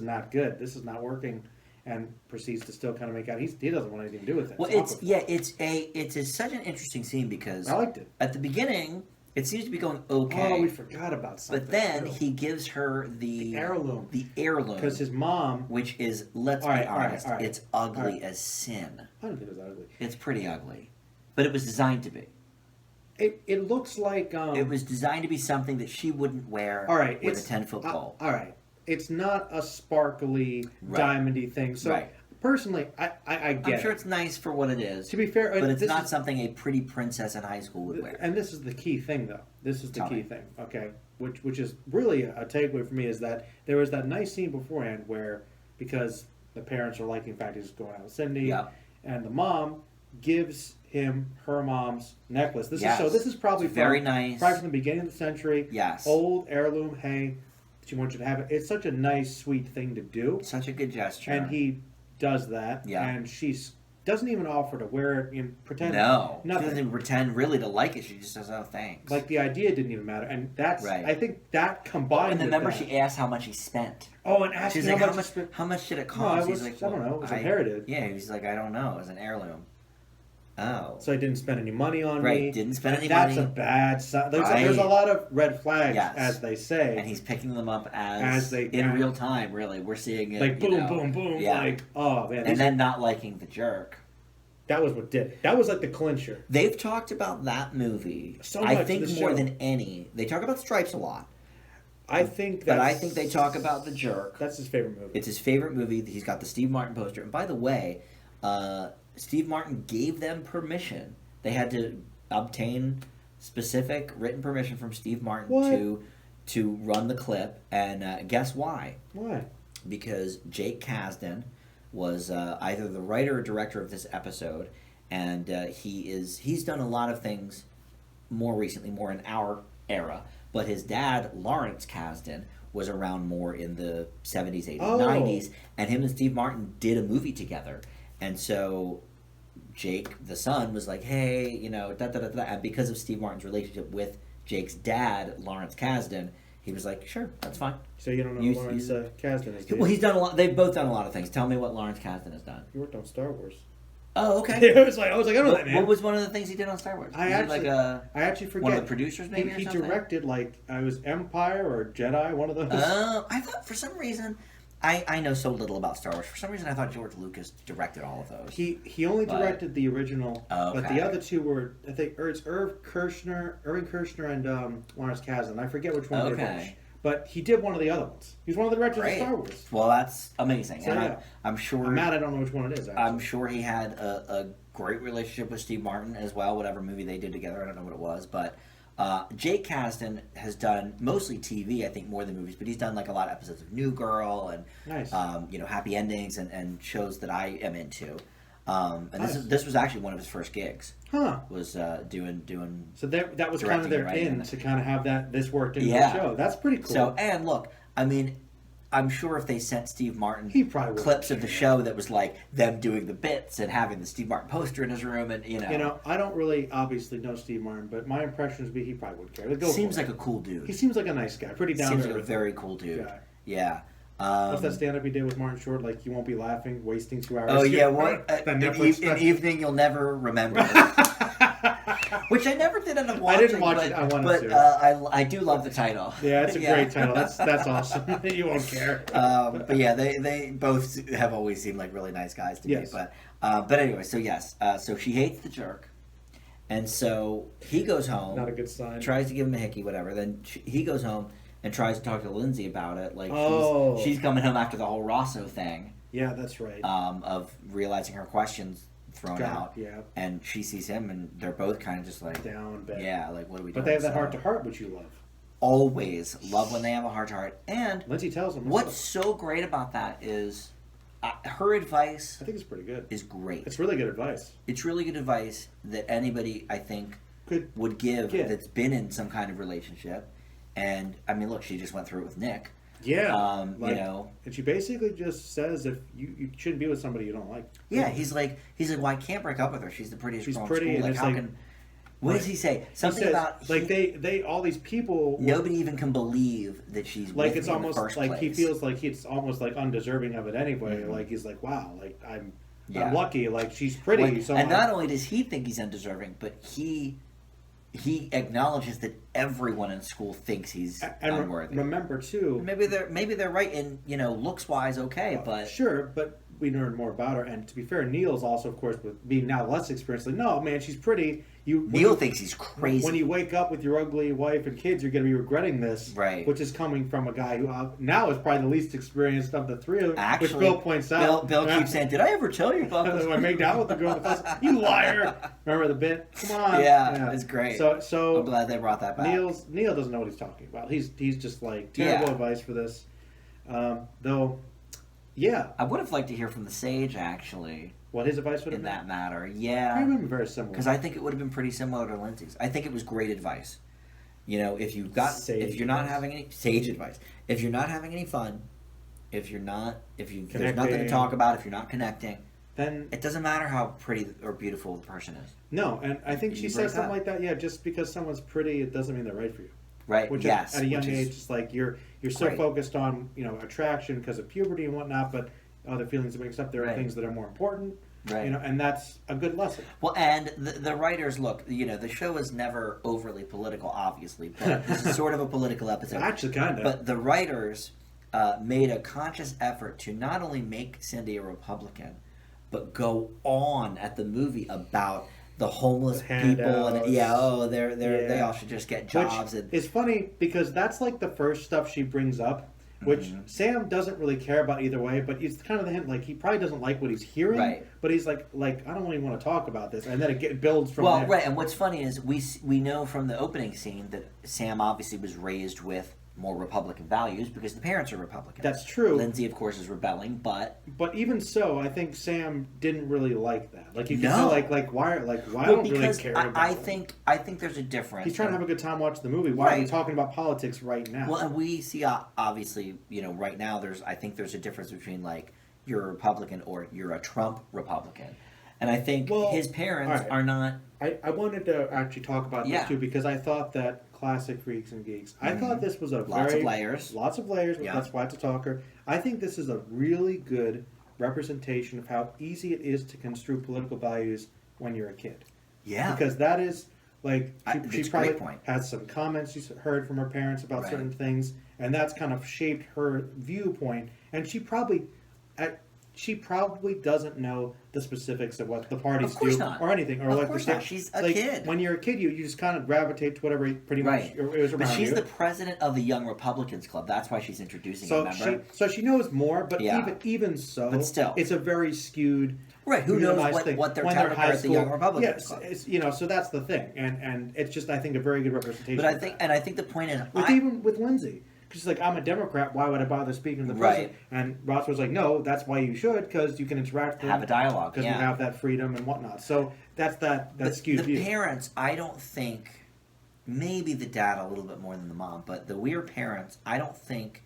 Speaker 2: not good. This is not working. And proceeds to still kind of make out. He doesn't want anything to do with it.
Speaker 1: Well, it's such an interesting scene because...
Speaker 2: I liked it.
Speaker 1: At the beginning... It seems to be going okay.
Speaker 2: Oh, we forgot about something.
Speaker 1: But then he gives her the
Speaker 2: heirloom.
Speaker 1: The heirloom.
Speaker 2: Because his mom...
Speaker 1: Which is, let's be honest, it's ugly as sin.
Speaker 2: I don't think it's ugly.
Speaker 1: It's pretty ugly. But it was designed to be.
Speaker 2: It looks like...
Speaker 1: it was designed to be something that she wouldn't wear with a 10-foot pole.
Speaker 2: All right. It's not a sparkly, diamondy thing. So... Personally, I get it.
Speaker 1: I'm sure it's nice for what it is.
Speaker 2: To be fair...
Speaker 1: But it's not something a pretty princess in high school would wear.
Speaker 2: And this is the key thing, though. This is the key thing, okay? Which is really a takeaway for me is that there was that nice scene beforehand where, because the parents are liking the fact he's going out with Cindy, and the mom gives him her mom's necklace. This is probably
Speaker 1: very nice.
Speaker 2: Probably from the beginning of the century.
Speaker 1: Yes.
Speaker 2: Old heirloom, hey, she wants you to have it. It's such a nice, sweet thing to do.
Speaker 1: Such a good gesture.
Speaker 2: And he does that, and she doesn't even offer to wear it and pretend.
Speaker 1: No, nothing. She doesn't even pretend really to like it. She just says, "Oh, thanks."
Speaker 2: Like the idea didn't even matter, and that's I think that combined.
Speaker 1: And remember, she asked how much he spent.
Speaker 2: Oh, and asked him
Speaker 1: how much did it cost?
Speaker 2: No, he's like, I don't know. It was inherited.
Speaker 1: Yeah, he's like, I don't know. It was an heirloom. Oh,
Speaker 2: so I didn't spend any money on me.
Speaker 1: Right, didn't spend any money.
Speaker 2: That's a bad sign. There's a lot of red flags, as they say.
Speaker 1: And he's picking them up as they in real time. Really, we're seeing it
Speaker 2: like boom, boom, boom. Yeah. Like, oh man,
Speaker 1: and then not liking the jerk.
Speaker 2: That was what did it. That was like the clincher.
Speaker 1: They've talked about that movie. So much I think more than any. They talk about Stripes a lot.
Speaker 2: I think
Speaker 1: they talk about the jerk.
Speaker 2: That's his favorite movie.
Speaker 1: It's his favorite movie. He's got the Steve Martin poster. And by the way, Steve Martin gave them permission. They had to obtain specific written permission from Steve Martin to run the clip. And guess why?
Speaker 2: Why?
Speaker 1: Because Jake Casten was either the writer or director of this episode, and he's done a lot of things more recently, more in our era. But his dad, Lawrence Casten, was around more in the 70s, 80s, 90s, and him and Steve Martin did a movie together. And so Jake, the son, was like, hey, da-da-da-da. And because of Steve Martin's relationship with Jake's dad, Lawrence Kasdan, he was like, sure, that's fine.
Speaker 2: So you don't know what Lawrence Kasdan has done?
Speaker 1: Well, he's done a lot. They've both done a lot of things. Tell me what Lawrence Kasdan has done.
Speaker 2: He worked on Star Wars.
Speaker 1: Oh, okay.
Speaker 2: I was like, I don't know that man.
Speaker 1: What was one of the things he did on Star Wars?
Speaker 2: I actually forget.
Speaker 1: One of the producers, maybe.
Speaker 2: He directed I was Empire or Jedi, one of those.
Speaker 1: I thought for some reason. I know so little about Star Wars. For some reason, I thought George Lucas directed all of those.
Speaker 2: He only directed the original, but the other two were, I think, it's Irving Kershner, and Lawrence Kasdan. I forget which one they were. But he did one of the other ones. He's one of the directors of Star Wars.
Speaker 1: Well, that's amazing.
Speaker 2: So,
Speaker 1: and I'm sure...
Speaker 2: I'm mad I don't know which one it is, actually.
Speaker 1: I'm sure he had a great relationship with Steve Martin as well, whatever movie they did together. I don't know what it was, but... Jake Casten has done mostly TV, I think, more than movies, but he's done a lot of episodes of New Girl and
Speaker 2: nice.
Speaker 1: Happy Endings and shows that I am into. And this was actually one of his first gigs.
Speaker 2: Huh?
Speaker 1: Was doing.
Speaker 2: So that was kind of their in to kind of have this worked into the show. That's pretty cool.
Speaker 1: So and look, I mean, I'm sure if they sent Steve Martin clips of the show that was like them doing the bits and having the Steve Martin poster in his room, and
Speaker 2: I don't really obviously know Steve Martin, but my impression would be he probably wouldn't care.
Speaker 1: Seems like a cool dude.
Speaker 2: He seems like a nice guy, pretty down to earth.
Speaker 1: Seems like a very cool dude.
Speaker 2: Guy.
Speaker 1: Yeah.
Speaker 2: What's that stand-up he did with Martin Short? Like, you won't be laughing, wasting 2 hours.
Speaker 1: Oh yeah, what? An evening you'll never remember. Which I never did end up watching.
Speaker 2: I didn't watch it. I wanted to.
Speaker 1: I do love the title.
Speaker 2: Yeah, it's a great title. That's awesome. You won't care.
Speaker 1: But yeah, they both have always seemed like really nice guys to me. But anyway, so yes, so she hates the jerk, and so he goes home.
Speaker 2: Not a good sign.
Speaker 1: Tries to give him a hickey, whatever. Then he goes home and tries to talk to Lindsay about it. Like she's coming home after the whole Rosso thing.
Speaker 2: Yeah, that's right.
Speaker 1: Of realizing her questions thrown out.
Speaker 2: Yeah.
Speaker 1: And she sees him, and they're both kind of just like
Speaker 2: down bad.
Speaker 1: Yeah, like what are we doing?
Speaker 2: But they have that heart to heart, which you love.
Speaker 1: always love when they have a heart-to-heart. And
Speaker 2: Lindsay tells them
Speaker 1: what's so great about that is her advice.
Speaker 2: I think it's pretty good.
Speaker 1: Is great.
Speaker 2: It's really good advice.
Speaker 1: It's really good advice that anybody, I think, would give that's been in some kind of relationship. And I mean, look, she just went through it with Nick.
Speaker 2: Yeah,
Speaker 1: you know,
Speaker 2: and she basically just says if you shouldn't be with somebody you don't like.
Speaker 1: Yeah, he's like, well, I can't break up with her. She's the prettiest girl in
Speaker 2: pretty,
Speaker 1: school. Like, how can? What does he say? Something about
Speaker 2: they all these people.
Speaker 1: Nobody even can believe that she's
Speaker 2: like
Speaker 1: with
Speaker 2: it's
Speaker 1: me
Speaker 2: almost
Speaker 1: in the first
Speaker 2: like
Speaker 1: place.
Speaker 2: he feels like it's almost like undeserving of it anyway. Mm-hmm. Like he's like, wow, like I'm lucky. Like she's pretty.
Speaker 1: Like, so and not only does he think he's undeserving, but he acknowledges that everyone in school thinks he's unworthy.
Speaker 2: Remember too,
Speaker 1: maybe they're right in looks wise, okay, but
Speaker 2: sure, but we learned more about her. And to be fair, Neil's also, of course, with being now less experienced. Like, no, man, she's pretty.
Speaker 1: Neil thinks he's crazy.
Speaker 2: When you wake up with your ugly wife and kids, you're going to be regretting this.
Speaker 1: Right.
Speaker 2: Which is coming from a guy who now is probably the least experienced of the three of them.
Speaker 1: Actually,
Speaker 2: which Bill points out.
Speaker 1: Bill keeps saying, "Did I ever tell you about this?"
Speaker 2: I made out with the girl. You liar! Remember the bit? Come on.
Speaker 1: Yeah, it's great.
Speaker 2: So
Speaker 1: I'm glad they brought that back.
Speaker 2: Neil doesn't know what he's talking about. He's just like terrible advice for this. Though, yeah.
Speaker 1: I would have liked to hear from the Sage actually.
Speaker 2: What his advice would have
Speaker 1: been? In that matter,
Speaker 2: It would have been very similar.
Speaker 1: Because I think it would have been pretty similar to Lindsay's. I think it was great advice. If you're not having any sage advice, if you're not having any fun, if there's nothing to talk about, if you're not connecting, then it doesn't matter how pretty or beautiful the person is.
Speaker 2: No, and I think she says something like that. Yeah, just because someone's pretty, it doesn't mean they're right for you.
Speaker 1: Right.
Speaker 2: Which at a young age, it's like you're so focused on attraction because of puberty and whatnot, but other feelings that mix up. There are things that are more important. Right. And that's a good lesson.
Speaker 1: Well, and the writers, look, the show is never overly political, obviously, but this is sort of a political episode.
Speaker 2: Actually, kind of.
Speaker 1: But the writers made a conscious effort to not only make Cindy a Republican, but go on at the movie about the homeless people and they all should just get jobs.
Speaker 2: It's funny because that's like the first stuff she brings up. Which Sam doesn't really care about either way, but it's kind of the hint, like he probably doesn't like what he's hearing, but he's like I don't really want to talk about this, and then it builds from there.
Speaker 1: Well, right, and what's funny is we know from the opening scene that Sam obviously was raised with more Republican values because the parents are Republicans.
Speaker 2: That's true.
Speaker 1: Lindsay, of course, is rebelling, but
Speaker 2: even so, I think Sam didn't really like that. Like you can tell, like why I don't really care about
Speaker 1: I think there's a difference.
Speaker 2: He's trying to have a good time watching the movie. Why are we talking about politics right now?
Speaker 1: Well, and we see obviously, right now I think there's a difference between like you're a Republican or you're a Trump Republican. And I think his parents are not.
Speaker 2: I wanted to actually talk about this too because I thought that classic Freaks and Geeks. I thought this was lots of layers. Yeah. That's why it's a talker. I think this is a really good representation of how easy it is to construe political values when you're a kid.
Speaker 1: Yeah.
Speaker 2: Because that is like she probably has some comments she's heard from her parents about certain things, and that's kind of shaped her viewpoint. And she probably doesn't know the specifics of what the parties do or anything. Or
Speaker 1: of course not. She's a kid.
Speaker 2: When you're a kid, you just kind of gravitate to whatever pretty much is around you.
Speaker 1: But she's the president of the Young Republicans Club. That's why she's introducing it, remember?
Speaker 2: So she knows more, but even so,
Speaker 1: but still,
Speaker 2: it's a very skewed...
Speaker 1: Right, who knows what they're telling her at the Young Republicans Club.
Speaker 2: So that's the thing. And it's just, I think, a very good representation.
Speaker 1: But I think the point is...
Speaker 2: Even with Lindsay... She's like, I'm a Democrat. Why would I bother speaking to the president? And Ross was like, no, that's why you should, because you can interact with them.
Speaker 1: Have a dialogue,
Speaker 2: because we have that freedom and whatnot. So that's that skewed view.
Speaker 1: The parents, I don't think, maybe the dad a little bit more than the mom, but the weird parents, I don't think,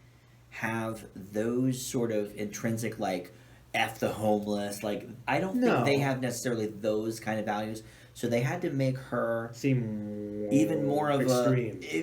Speaker 1: have those sort of intrinsic, like, F the homeless. Like, I don't think they have necessarily those kind of values. So they had to make her
Speaker 2: seem
Speaker 1: even more of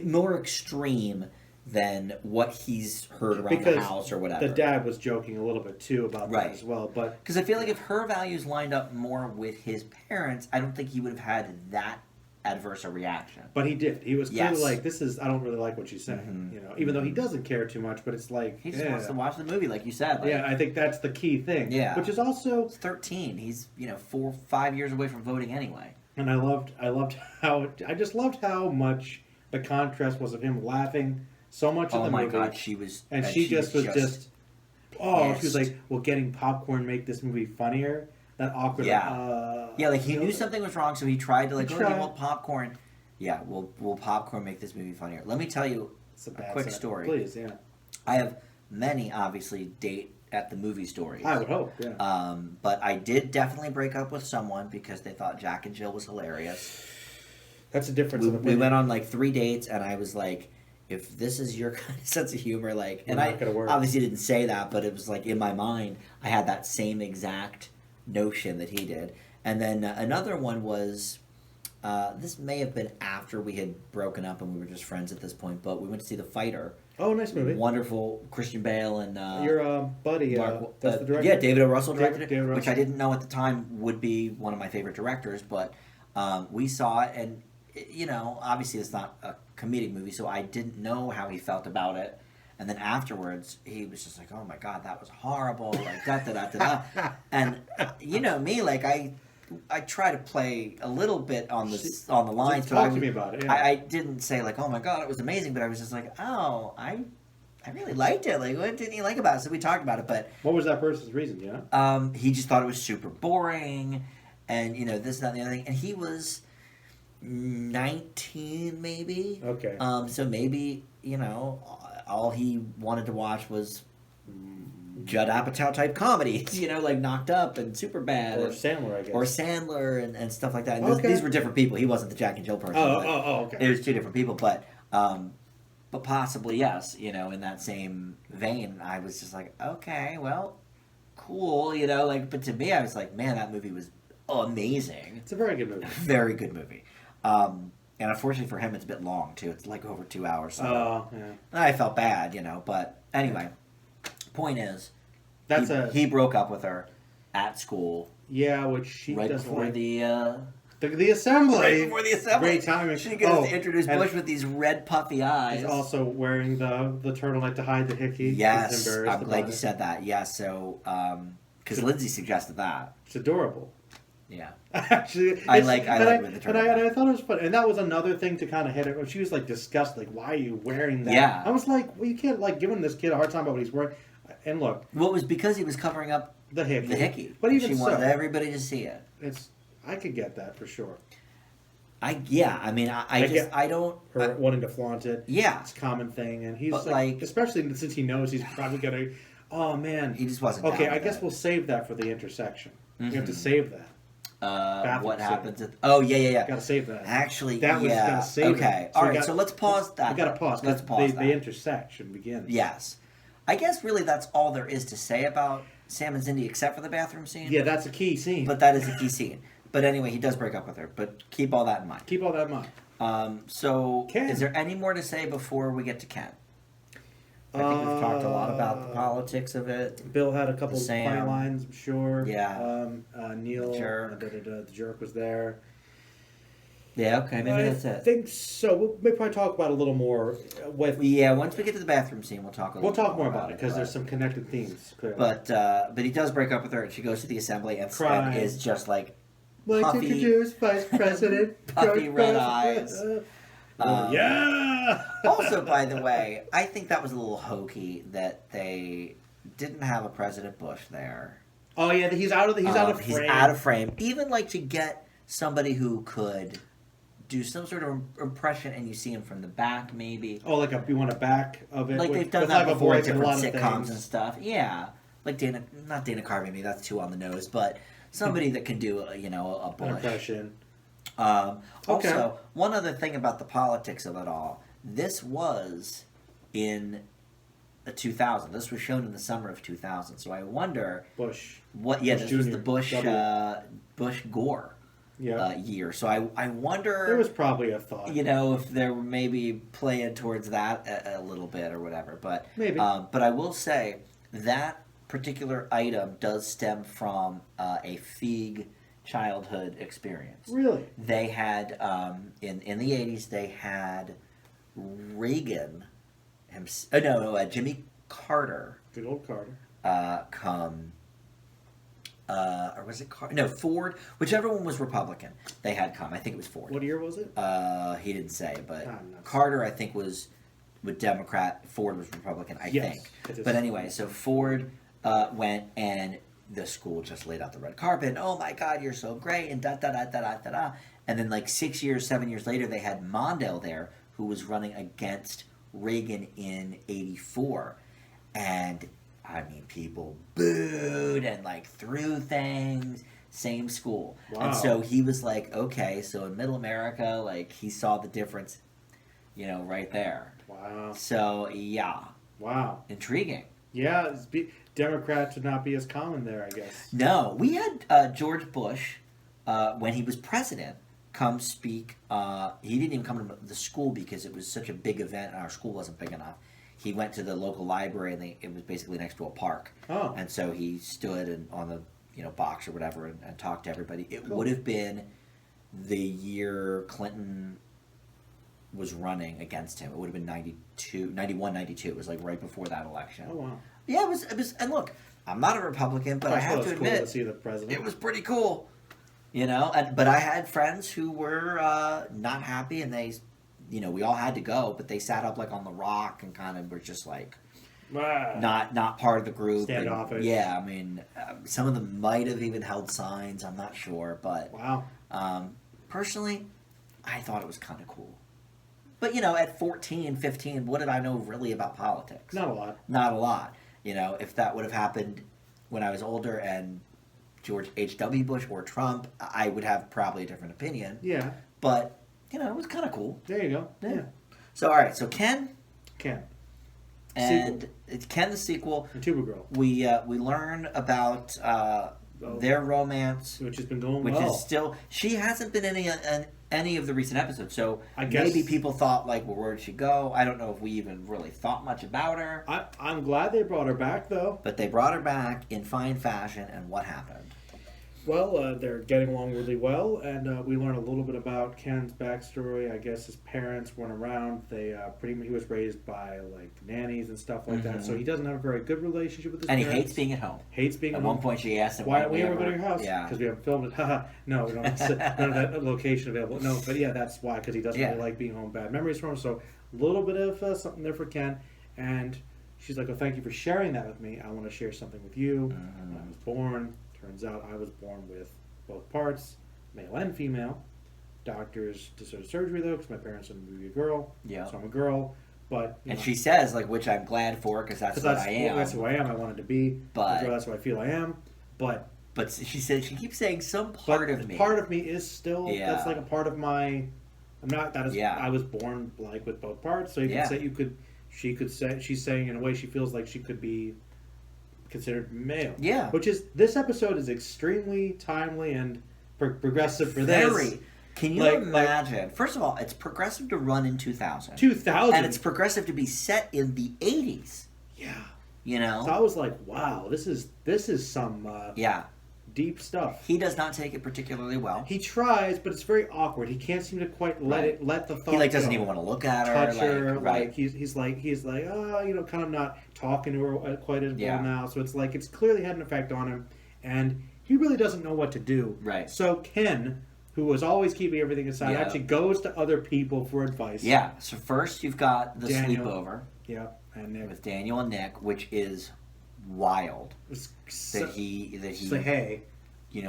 Speaker 1: more extreme than what he's heard around the house or whatever.
Speaker 2: The dad was joking a little bit too about that as well, but
Speaker 1: because I feel like if her values lined up more with his parents, I don't think he would have had that adverse a reaction.
Speaker 2: But he did. He was clearly like, "This is I don't really like what she's saying," even though he doesn't care too much. But it's like
Speaker 1: he just wants to watch the movie, like you said. Like,
Speaker 2: I think that's the key thing. Yeah, which is also
Speaker 1: 13. He's 4 or 5 years away from voting anyway.
Speaker 2: And I just loved how much the contrast was of him laughing. So much of the movie. Oh my God,
Speaker 1: she was...
Speaker 2: And she just was just... Oh, she was like, will getting popcorn make this movie funnier? That awkward...
Speaker 1: like he knew something was wrong, so he tried to like, you want popcorn? Yeah, will popcorn make this movie funnier? Let me tell you, a quick story.
Speaker 2: Please, yeah.
Speaker 1: I have many, obviously, date at the movie stories.
Speaker 2: I would hope, yeah.
Speaker 1: But I did definitely break up with someone because they thought Jack and Jill was hilarious.
Speaker 2: That's a difference in
Speaker 1: opinion. We went on like 3 dates, and I was like, if this is your kind of sense of humor, like, and I obviously didn't say that, but it was like in my mind, I had that same exact notion that he did. And then another one was, this may have been after we had broken up and we were just friends at this point, but we went to see The Fighter.
Speaker 2: Oh, nice movie.
Speaker 1: Wonderful. Christian Bale and...
Speaker 2: your buddy,
Speaker 1: Mark,
Speaker 2: that's the director?
Speaker 1: Yeah, David O. Russell directed
Speaker 2: it,
Speaker 1: which I didn't know at the time would be one of my favorite directors, but we saw it, and, you know, obviously it's not a comedic movie, so I didn't know how he felt about it. And then afterwards, he was just like, oh my God, that was horrible, like, da-da-da-da-da. And, you know me, like, I try to play a little bit on the line.
Speaker 2: Talk to me about it. Yeah.
Speaker 1: I didn't say like, oh my God, it was amazing, but I was just like, oh, I really liked it. Like, what didn't you like about it? So we talked about it, but
Speaker 2: what was that person's reason? Yeah.
Speaker 1: He just thought it was super boring, and you know this, that, and the other thing. And he was 19, maybe.
Speaker 2: Okay.
Speaker 1: So maybe you know all he wanted to watch was Judd Apatow type comedies, you know, like Knocked Up and Superbad.
Speaker 2: Or Sandler, I guess.
Speaker 1: Or Sandler and stuff like that. And these were different people. He wasn't the Jack and Jill person.
Speaker 2: Okay.
Speaker 1: It was two different people, but possibly, yes, you know, in that same vein, I was just like, okay, well, cool, you know, like, but to me, I was like, man, that movie was amazing.
Speaker 2: It's a very good movie.
Speaker 1: Very good movie. And unfortunately for him, it's a bit long, too. It's like over 2 hours. So
Speaker 2: yeah.
Speaker 1: I felt bad, you know, but anyway. Point is, he broke up with her at school.
Speaker 2: Yeah, which she
Speaker 1: right
Speaker 2: doesn't
Speaker 1: before
Speaker 2: like.
Speaker 1: the
Speaker 2: assembly.
Speaker 1: Right before the assembly.
Speaker 2: Great timing.
Speaker 1: She gets to introduce Bush with these red puffy eyes.
Speaker 2: He's also wearing the turtleneck to hide the hickey.
Speaker 1: Yes, I'm glad you said that. Yeah, so because Lindsay suggested that.
Speaker 2: It's adorable.
Speaker 1: Yeah,
Speaker 2: actually,
Speaker 1: I like with the turtleneck.
Speaker 2: And I thought it was fun, and that was another thing to kind of hit it. She was like disgusted, like, "Why are you wearing that?"
Speaker 1: Yeah,
Speaker 2: I was like, "Well, you can't like giving this kid a hard time about what he's wearing." And look,
Speaker 1: well, it was because he was covering up
Speaker 2: the hickey.
Speaker 1: But even she wanted everybody to see it.
Speaker 2: I could get that for sure.
Speaker 1: I don't
Speaker 2: wanting to flaunt it.
Speaker 1: Yeah,
Speaker 2: it's a common thing, and he's like, especially since he knows he's probably gonna. Oh man,
Speaker 1: he just wasn't.
Speaker 2: Okay, I guess we'll save that for the intersection. You have to save that.
Speaker 1: What happens at... Oh, yeah.
Speaker 2: Gotta save that.
Speaker 1: Actually,
Speaker 2: that was gotta save
Speaker 1: okay.
Speaker 2: It. So
Speaker 1: all right, so let's pause that.
Speaker 2: We gotta pause.
Speaker 1: Let's pause
Speaker 2: the intersection begins.
Speaker 1: Yes. I guess really that's all there is to say about Sam and Cindy except for the bathroom scene.
Speaker 2: Yeah, that's a key scene.
Speaker 1: But that is a key scene. But anyway, he does break up with her. But keep all that in mind.
Speaker 2: Keep all that in mind.
Speaker 1: So, Ken. Is there any more to say before we get to Ken? I think we've talked a lot about the politics of it.
Speaker 2: Bill had a couple of funny lines, I'm sure.
Speaker 1: Yeah.
Speaker 2: Neil, the jerk was there.
Speaker 1: Yeah, okay, maybe that's it.
Speaker 2: I think so. We'll maybe probably talk about it a little more with...
Speaker 1: Yeah, once we get to the bathroom scene, we'll talk
Speaker 2: more about it, because there's some connected themes, clearly.
Speaker 1: But he does break up with her, and she goes to the assembly and is just like
Speaker 2: puffy... Like to introduce Vice President...
Speaker 1: puffy red eyes.
Speaker 2: Yeah!
Speaker 1: Also, by the way, I think that was a little hokey that they didn't have a President Bush there.
Speaker 2: Oh, yeah, he's out of frame.
Speaker 1: He's out of frame. Even, like, to get somebody who could... do some sort of impression, and you see him from the back, maybe.
Speaker 2: Oh, like you want a back of it?
Speaker 1: Like they've done that before in different sitcoms and stuff. Yeah. Like not Dana Carvey, maybe that's too on the nose, but somebody that can do, a Bush.
Speaker 2: An impression.
Speaker 1: Also, one other thing about the politics of it all. This was in 2000. This was shown in the summer of 2000. So I wonder...
Speaker 2: Bush.
Speaker 1: This was the Bush-Gore. Year. So I wonder...
Speaker 2: There was probably a thought.
Speaker 1: If they were maybe playing towards that a little bit or whatever. But
Speaker 2: maybe.
Speaker 1: But I will say that particular item does stem from a Feig childhood experience.
Speaker 2: Really?
Speaker 1: They had, in the 80s, they had Reagan... Jimmy Carter...
Speaker 2: Good old Carter.
Speaker 1: Come... or was it Carter? No, Ford. Whichever one was Republican, they had come. I think it was Ford.
Speaker 2: What year was it?
Speaker 1: He didn't say, but Carter, I think, was with Democrat. Ford was Republican, I think. But anyway, so Ford went, and the school just laid out the red carpet. And, oh my God, you're so great, and da-da-da-da-da-da-da. And then like 7 years later, they had Mondale there, who was running against Reagan in '84, and I mean, people booed and like threw things. Same school. Wow. And so he was like, okay, so in Middle America, like he saw the difference, right there.
Speaker 2: Wow.
Speaker 1: So yeah.
Speaker 2: Wow.
Speaker 1: Intriguing.
Speaker 2: Yeah, Democrats would not be as common there, I guess.
Speaker 1: No, we had George Bush when he was president come speak. He didn't even come to the school because it was such a big event and our school wasn't big enough. He went to the local library and it was basically next to a park.
Speaker 2: Oh.
Speaker 1: And so he stood on the box or whatever and talked to everybody. It would have been the year Clinton was running against him. It would have been 91, 92. It was like right before that election.
Speaker 2: Oh, wow.
Speaker 1: Yeah, it was, and look, I'm not a Republican, but I have to admit,
Speaker 2: cool to see the president.
Speaker 1: It was pretty cool, but I had friends who were not happy, and they, we all had to go, but they sat up like on the rock and kind of were just like, not part of the group.
Speaker 2: Standoffish.
Speaker 1: Yeah, I mean, some of them might have even held signs. I'm not sure, but
Speaker 2: wow.
Speaker 1: Personally, I thought it was kind of cool. But at 14, 15, what did I know really about politics?
Speaker 2: Not a lot.
Speaker 1: Not a lot. If that would have happened when I was older and George H.W. Bush or Trump, I would have probably a different opinion.
Speaker 2: Yeah.
Speaker 1: But it was kind of cool.
Speaker 2: There you go. Yeah.
Speaker 1: So all right. So Ken. And
Speaker 2: sequel.
Speaker 1: It's Ken the sequel.
Speaker 2: And Tuba Girl.
Speaker 1: We learn about their romance,
Speaker 2: which has been going
Speaker 1: which
Speaker 2: well.
Speaker 1: Is still. She hasn't been in any of the recent episodes, so
Speaker 2: I guess
Speaker 1: maybe people thought like, well, where'd she go? I don't know if we even really thought much about her.
Speaker 2: I'm glad they brought her back though.
Speaker 1: But they brought her back in fine fashion, and what happened?
Speaker 2: Well, they're getting along really well, and we learn a little bit about Ken's backstory. I guess his parents weren't around. He was raised by like nannies and stuff like that, so he doesn't have a very good relationship with his parents.
Speaker 1: And he hates being at home.
Speaker 2: At
Speaker 1: one point, she asked him,
Speaker 2: "Why don't we ever go to your house?"
Speaker 1: Yeah,
Speaker 2: because we haven't filmed it. No, we don't have none of that location available. No, but yeah, that's why, because he doesn't really like being home. Bad memories from him. So a little bit of something there for Ken, and she's like, "Oh, thank you for sharing that with me. I want to share something with you." When I was born. Turns out I was born with both parts, male and female. Doctors decided surgery though, because my parents wanted me to be a girl.
Speaker 1: Yeah.
Speaker 2: So I'm a girl. But
Speaker 1: and she says, like, which I'm glad for, because that's what I am.
Speaker 2: That's who I am. I wanted to be.
Speaker 1: But
Speaker 2: that's who I feel I am. But
Speaker 1: she said, she keeps saying some part of me.
Speaker 2: Part of me is still. Yeah. That's like a part of my. I'm not. That is. Yeah. I was born like with both parts. So you could say She could say she's saying in a way she feels like she could be considered male.
Speaker 1: Yeah.
Speaker 2: Which is, this episode is extremely timely and progressive for this.
Speaker 1: Can you imagine? First of all, it's progressive to run in 2000.
Speaker 2: 2000.
Speaker 1: And it's progressive to be set in the 80s.
Speaker 2: Yeah. So I was like, wow, this is some deep stuff.
Speaker 1: He does not take it particularly well.
Speaker 2: He tries, but it's very awkward. He can't seem to quite let the thought.
Speaker 1: He doesn't even want to look at her,
Speaker 2: touch her. Right. He's like, oh, kind of not talking to her quite as well now. So it's like, it's clearly had an effect on him, and he really doesn't know what to do.
Speaker 1: Right.
Speaker 2: So Ken, who was always keeping everything aside, actually goes to other people for advice.
Speaker 1: Yeah. So first you've got the
Speaker 2: Daniel.
Speaker 1: Sleepover.
Speaker 2: Yeah. And Nick.
Speaker 1: With Daniel and Nick, which is wild. That he
Speaker 2: hey,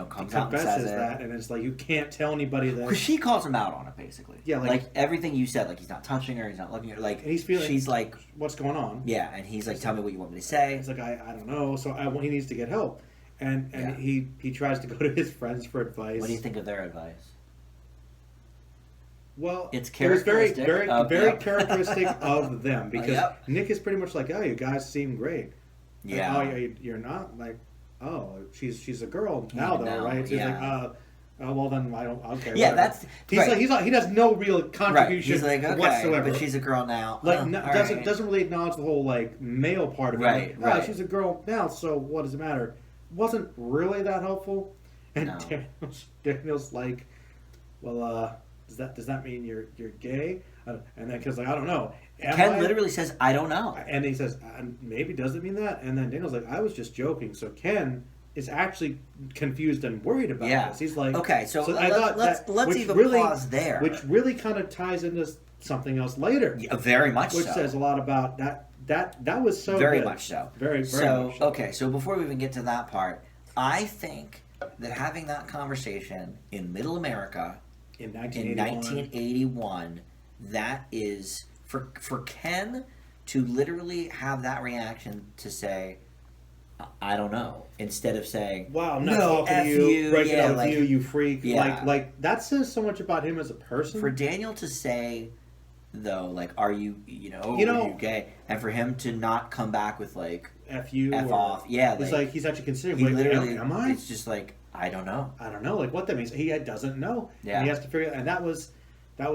Speaker 1: comes out and says
Speaker 2: that, and it's like, you can't tell anybody that.
Speaker 1: Because she calls him out on it, basically.
Speaker 2: Yeah,
Speaker 1: like everything you said, like he's not touching her, he's not looking at her, like
Speaker 2: and he's feeling,
Speaker 1: she's like,
Speaker 2: what's going on?
Speaker 1: Yeah, and he's like, tell me what you want me to say.
Speaker 2: He's like, I don't know, so he needs to get help, and he tries to go to his friends for advice.
Speaker 1: What do you think of their advice?
Speaker 2: Well,
Speaker 1: it
Speaker 2: was very characteristic of them, because Nick is pretty much like, oh, you guys seem great.
Speaker 1: Yeah.
Speaker 2: Like, oh, you're not like, oh, she's a girl now though, right? So he's like, oh, well then I don't. Okay.
Speaker 1: Yeah,
Speaker 2: whatever. He's like, he does no real contribution whatsoever.
Speaker 1: But she's a girl now.
Speaker 2: Like doesn't really acknowledge the whole like male part of it. Right. She's a girl now, so what does it matter? Wasn't really that helpful. And Daniel's like, well, does that mean you're gay? And then because like, I don't know.
Speaker 1: Ken literally says, I don't know.
Speaker 2: And he says, maybe does it mean that? And then Daniel's like, I was just joking. So Ken is actually confused and worried about this. He's like,
Speaker 1: okay, so let's even pause there.
Speaker 2: Which really kind of ties into something else later.
Speaker 1: Yeah, very much
Speaker 2: which says a lot about that was so
Speaker 1: very
Speaker 2: good.
Speaker 1: Much so.
Speaker 2: Very
Speaker 1: much so. Okay, so before we even get to that part, I think that having that conversation in Middle America
Speaker 2: in 1981,
Speaker 1: that is, for Ken to literally have that reaction to say, I don't know, instead of saying,
Speaker 2: wow, I'm not talking to you, breaking up with you freak.
Speaker 1: Yeah.
Speaker 2: Like that says so much about him as a person.
Speaker 1: For Daniel to say, though, like, are you are you gay? And for him to not come back with, like,
Speaker 2: F you,
Speaker 1: F off. Yeah.
Speaker 2: It's like he's actually considering,
Speaker 1: he literally,
Speaker 2: am I?
Speaker 1: It's just like, I don't know.
Speaker 2: I don't know, like, what that means. He doesn't know.
Speaker 1: Yeah.
Speaker 2: And he has to figure it out. And that was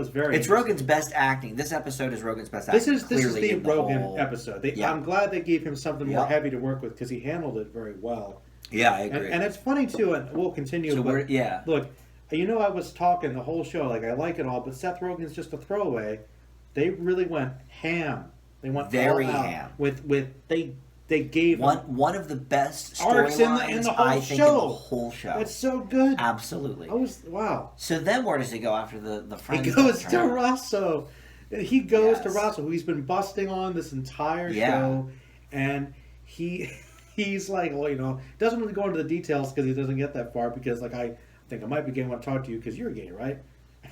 Speaker 2: very
Speaker 1: It's Rogen's best acting. This episode is Rogen's best acting.
Speaker 2: This is the Rogen episode. I'm glad they gave him something more heavy to work with because he handled it very well.
Speaker 1: Yeah, I agree.
Speaker 2: And it's funny, too, and we'll continue.
Speaker 1: So
Speaker 2: but look, I was talking the whole show, like, I like it all, but Seth Rogen's just a throwaway. They really went ham. They went
Speaker 1: very
Speaker 2: all out
Speaker 1: ham.
Speaker 2: They gave
Speaker 1: one of the best
Speaker 2: arcs in the whole show.
Speaker 1: In the whole show.
Speaker 2: It's so good.
Speaker 1: Absolutely.
Speaker 2: Wow.
Speaker 1: So then where does he go after the friends?
Speaker 2: He goes to Rosso. He goes to Rosso, who he's been busting on this entire show, and he's like, well, doesn't really go into the details because he doesn't get that far because, like, I think I might be gay when I talk to you because you're gay, right?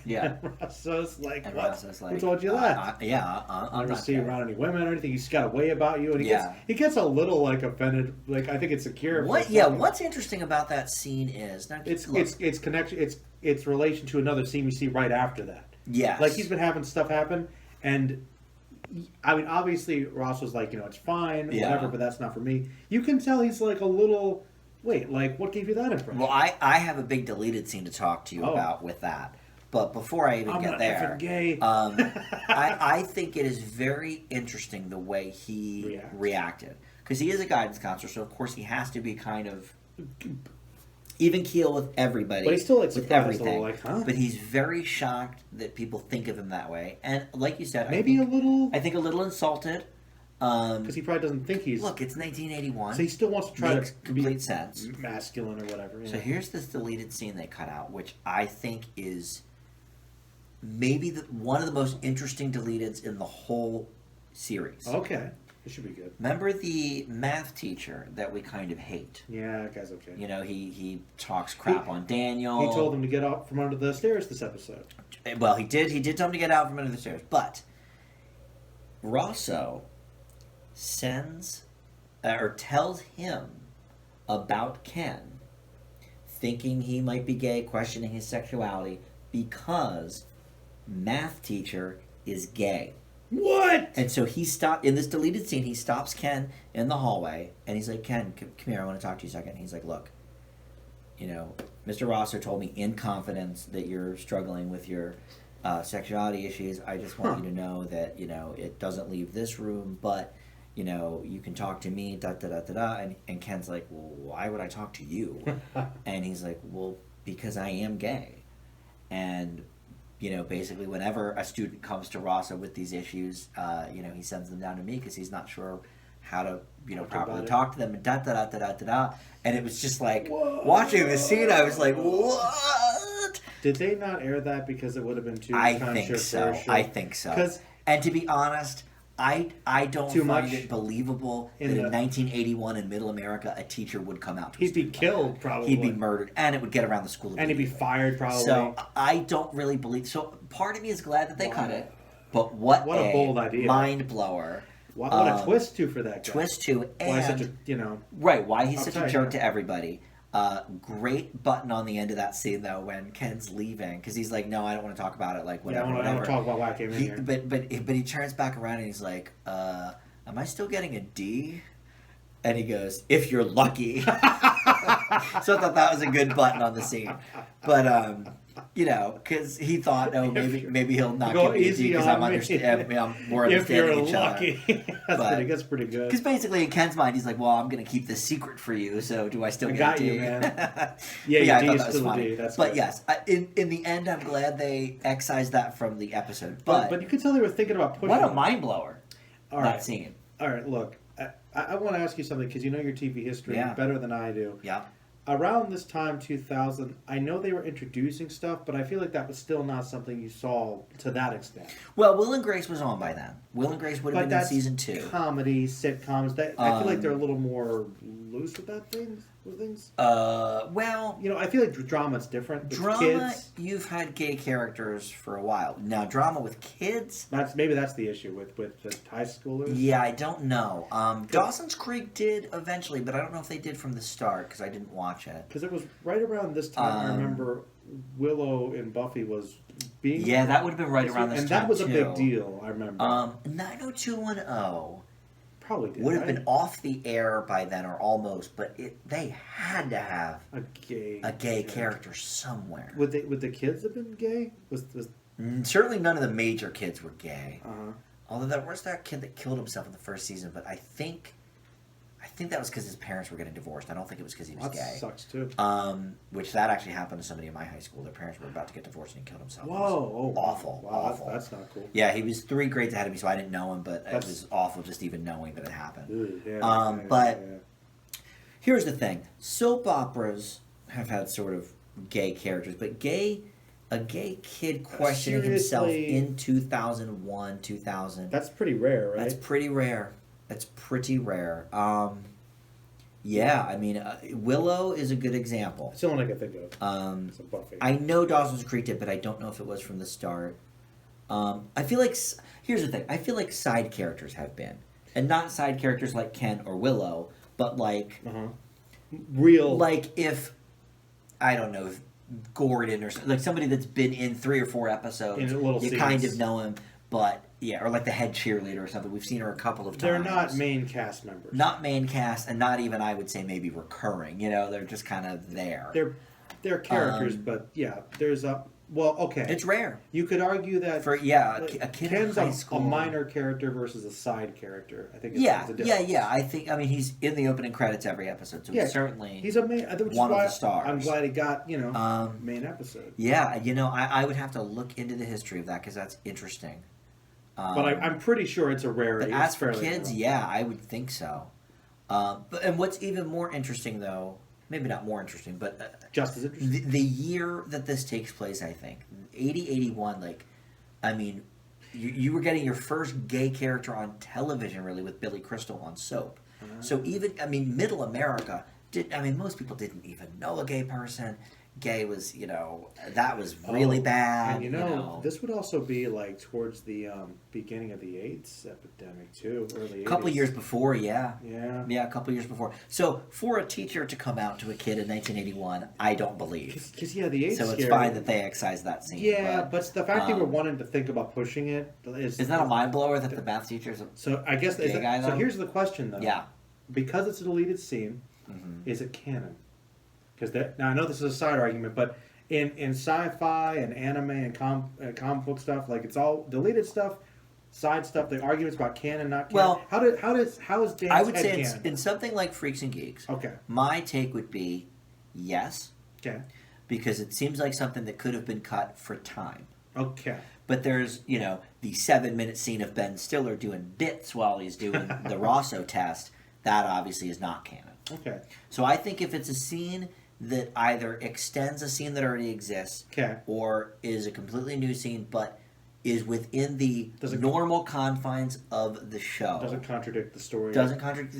Speaker 1: Yeah.
Speaker 2: And Rosso's like,
Speaker 1: and
Speaker 2: what?
Speaker 1: Rosso's like,
Speaker 2: who told you that?
Speaker 1: I'm
Speaker 2: never see you around any women or anything. He's got a way about you, and he gets a little, like, offended. Like, I think it's secure.
Speaker 1: What's interesting about that scene is
Speaker 2: it's connection. It's relation to another scene we see right after that.
Speaker 1: Yes.
Speaker 2: Like, he's been having stuff happen, and I mean, obviously Ross was like, it's fine, whatever, but that's not for me. You can tell he's like a little. Wait, like, what gave you that impression?
Speaker 1: Well, I have a big deleted scene to talk to you about with that. But before I even get there,
Speaker 2: gay.
Speaker 1: I think it is very interesting the way he reacted. Because he is a guidance counselor, so of course he has to be kind of even keel with everybody.
Speaker 2: But he's still, like,
Speaker 1: with everything.
Speaker 2: Like, huh?
Speaker 1: But he's very shocked that people think of him that way. And like you said,
Speaker 2: maybe a little
Speaker 1: insulted.
Speaker 2: Because he probably doesn't think he's...
Speaker 1: Look, it's 1981.
Speaker 2: So he still wants to try
Speaker 1: Makes
Speaker 2: to
Speaker 1: complete sense.
Speaker 2: Masculine or whatever.
Speaker 1: So here's this deleted scene they cut out, which I think is maybe one of the most interesting deleteds in the whole series.
Speaker 2: Okay. It should be good.
Speaker 1: Remember the math teacher that we kind of hate?
Speaker 2: Yeah, that guy's okay.
Speaker 1: He talks crap on Daniel.
Speaker 2: He told him to get out from under the stairs this episode.
Speaker 1: Well, he did. He did tell him to get out from under the stairs. But Rosso sends or tells him about Ken, thinking he might be gay, questioning his sexuality, because math teacher is gay.
Speaker 2: What?
Speaker 1: And so in this deleted scene, he stops Ken in the hallway, and he's like, Ken, come here, I want to talk to you a second. And he's like, look, Mr. Rosser told me in confidence that you're struggling with your sexuality issues. I just want you to know that, it doesn't leave this room, but, you can talk to me, da-da-da-da-da. And Ken's like, well, why would I talk to you? And he's like, well, because I am gay. And, basically whenever a student comes to Rosso with these issues, he sends them down to me because he's not sure how to, properly talk to them, and da-da-da-da-da-da. And it was just like, watching the scene, I was like, what?
Speaker 2: Did they not air that because it would have been too controversial?
Speaker 1: I think so. And to be honest, I don't find it believable that in 1981 in Middle America a teacher would come out to
Speaker 2: He'd be killed, probably.
Speaker 1: He'd be murdered, and it would get around the school.
Speaker 2: And he'd be fired, probably.
Speaker 1: So I don't really believe... So part of me is glad that they cut it, but what a
Speaker 2: bold idea.
Speaker 1: Mind blower.
Speaker 2: What a twist, too, for that guy.
Speaker 1: Twist, too. And
Speaker 2: why such a,
Speaker 1: Right, why he's such a jerk to everybody. Great button on the end of that scene, though, when Ken's leaving, because he's like, no, I don't want to talk about it, like, whatever,
Speaker 2: I don't want to talk about why I came in here.
Speaker 1: But he turns back around and he's like, am I still getting a D? And he goes, if you're lucky. So I thought that was a good button on the scene. But, because he thought, maybe he'll not give me a D because I'm more understanding each other.
Speaker 2: That's pretty good.
Speaker 1: Because basically in Ken's mind, he's like, well, I'm going to keep this secret for you, so do I still get a D?
Speaker 2: You, man.
Speaker 1: I
Speaker 2: thought
Speaker 1: that was funny.
Speaker 2: But
Speaker 1: yes, in the end, I'm glad they excised that from the episode.
Speaker 2: But you could tell they were thinking about pushing.
Speaker 1: What a mind blower! That scene.
Speaker 2: All right, look, I want to ask you something because you know your TV history better than I do.
Speaker 1: Yeah.
Speaker 2: Around this time, 2000, I know they were introducing stuff, but I feel like that was still not something you saw to that extent.
Speaker 1: Well, Will and Grace was on by then. Will and Grace would have been in season 2.
Speaker 2: Comedy, sitcoms. I feel like they're a little more loose with that thing. with things?
Speaker 1: Well...
Speaker 2: I feel like drama's different. With
Speaker 1: drama,
Speaker 2: kids,
Speaker 1: you've had gay characters for a while. Now, drama with kids...
Speaker 2: Maybe that's the issue with the high schoolers.
Speaker 1: Yeah, I don't know. Dawson's Creek did eventually, but I don't know if they did from the start, because I didn't watch it.
Speaker 2: Because it was right around this time, I remember Willow and Buffy was being...
Speaker 1: Yeah, that would have been right around this time,
Speaker 2: and that was a big deal, I remember.
Speaker 1: 90210...
Speaker 2: Probably did,
Speaker 1: would have been off the air by then, or almost, but they had to have
Speaker 2: a
Speaker 1: gay character somewhere.
Speaker 2: Would the kids have been gay? Was
Speaker 1: certainly none of the major kids were gay.
Speaker 2: Uh-huh.
Speaker 1: Although there was that kid that killed himself in the first season, but I think that was because his parents were getting divorced. I don't think it was because he was gay.
Speaker 2: That sucks too.
Speaker 1: Which that actually happened to somebody in my high school. Their parents were about to get divorced and he killed himself.
Speaker 2: Whoa!
Speaker 1: Awful.
Speaker 2: Wow, awful. That's not cool.
Speaker 1: Yeah, he was 3 grades ahead of me, so I didn't know him, but it was awful just even knowing that it happened. But here's the thing: soap operas have had sort of gay characters, but a gay kid questioning himself in 2001, 2000.
Speaker 2: That's pretty rare, right?
Speaker 1: That's pretty rare. Yeah, I mean, Willow is a good example.
Speaker 2: It's the only one I can think of. It's a Buffy.
Speaker 1: I know Dawson's Creek did, but I don't know if it was from the start. I feel like... Here's the thing. I feel like side characters have been. And not side characters like Ken or Willow, but like...
Speaker 2: Real...
Speaker 1: Like if... I don't know, if Gordon or... Like somebody that's been in 3 or 4 episodes.
Speaker 2: In little
Speaker 1: you
Speaker 2: scenes.
Speaker 1: Kind of know him, but... Yeah, or like the head cheerleader or something. We've seen her a couple of times.
Speaker 2: They're not main cast members.
Speaker 1: Not main cast, and not even, I would say, maybe recurring. They're just kind of there.
Speaker 2: They're characters, but yeah, there's a... Well, okay.
Speaker 1: It's rare.
Speaker 2: You could argue that...
Speaker 1: A kid
Speaker 2: Ken's
Speaker 1: in high school...
Speaker 2: a minor character versus a side character. I think it's
Speaker 1: a
Speaker 2: difference.
Speaker 1: I mean, he's in the opening credits every episode, so he's certainly
Speaker 2: he's a main,
Speaker 1: one of the stars.
Speaker 2: I'm glad he got, main episode.
Speaker 1: Yeah, I would have to look into the history of that, because that's interesting.
Speaker 2: But I'm pretty sure it's a rarity.
Speaker 1: But as for kids, I would think so. And what's even more interesting, though, maybe not more interesting, but...
Speaker 2: just as interesting.
Speaker 1: The year that this takes place, I think, 80, 81, I mean, you were getting your first gay character on television, really, with Billy Crystal on soap. So even, middle America, most people didn't even know a gay person. Gay was, that was really bad.
Speaker 2: And this would also be towards the beginning of the AIDS epidemic too, early 80s.
Speaker 1: A couple years before, yeah.
Speaker 2: Yeah,
Speaker 1: a couple years before. So for a teacher to come out to a kid in 1981, I don't believe.
Speaker 2: Because the AIDS.
Speaker 1: So it's fine that they excised that scene.
Speaker 2: Yeah, but the fact they were wanting to think about pushing it is that
Speaker 1: a mind blower that the math teachers?
Speaker 2: So I guess so. Here's the question though.
Speaker 1: Yeah.
Speaker 2: Because it's a deleted scene, is it canon? Because now I know this is a side argument, but in sci-fi and anime and comic book stuff, it's all deleted stuff, side stuff. The arguments about canon, not canon.
Speaker 1: Well,
Speaker 2: how is Dan's
Speaker 1: I would say
Speaker 2: canon?
Speaker 1: in something like Freaks and Geeks.
Speaker 2: Okay.
Speaker 1: My take would be yes.
Speaker 2: Okay.
Speaker 1: Because it seems like something that could have been cut for time.
Speaker 2: Okay.
Speaker 1: But there's the 7-minute scene of Ben Stiller doing bits while he's doing the Rosso test. That obviously is not canon.
Speaker 2: Okay.
Speaker 1: So I think if it's a scene that either extends a scene that already exists, or is a completely new scene, but is within the normal confines of the show.
Speaker 2: Doesn't contradict the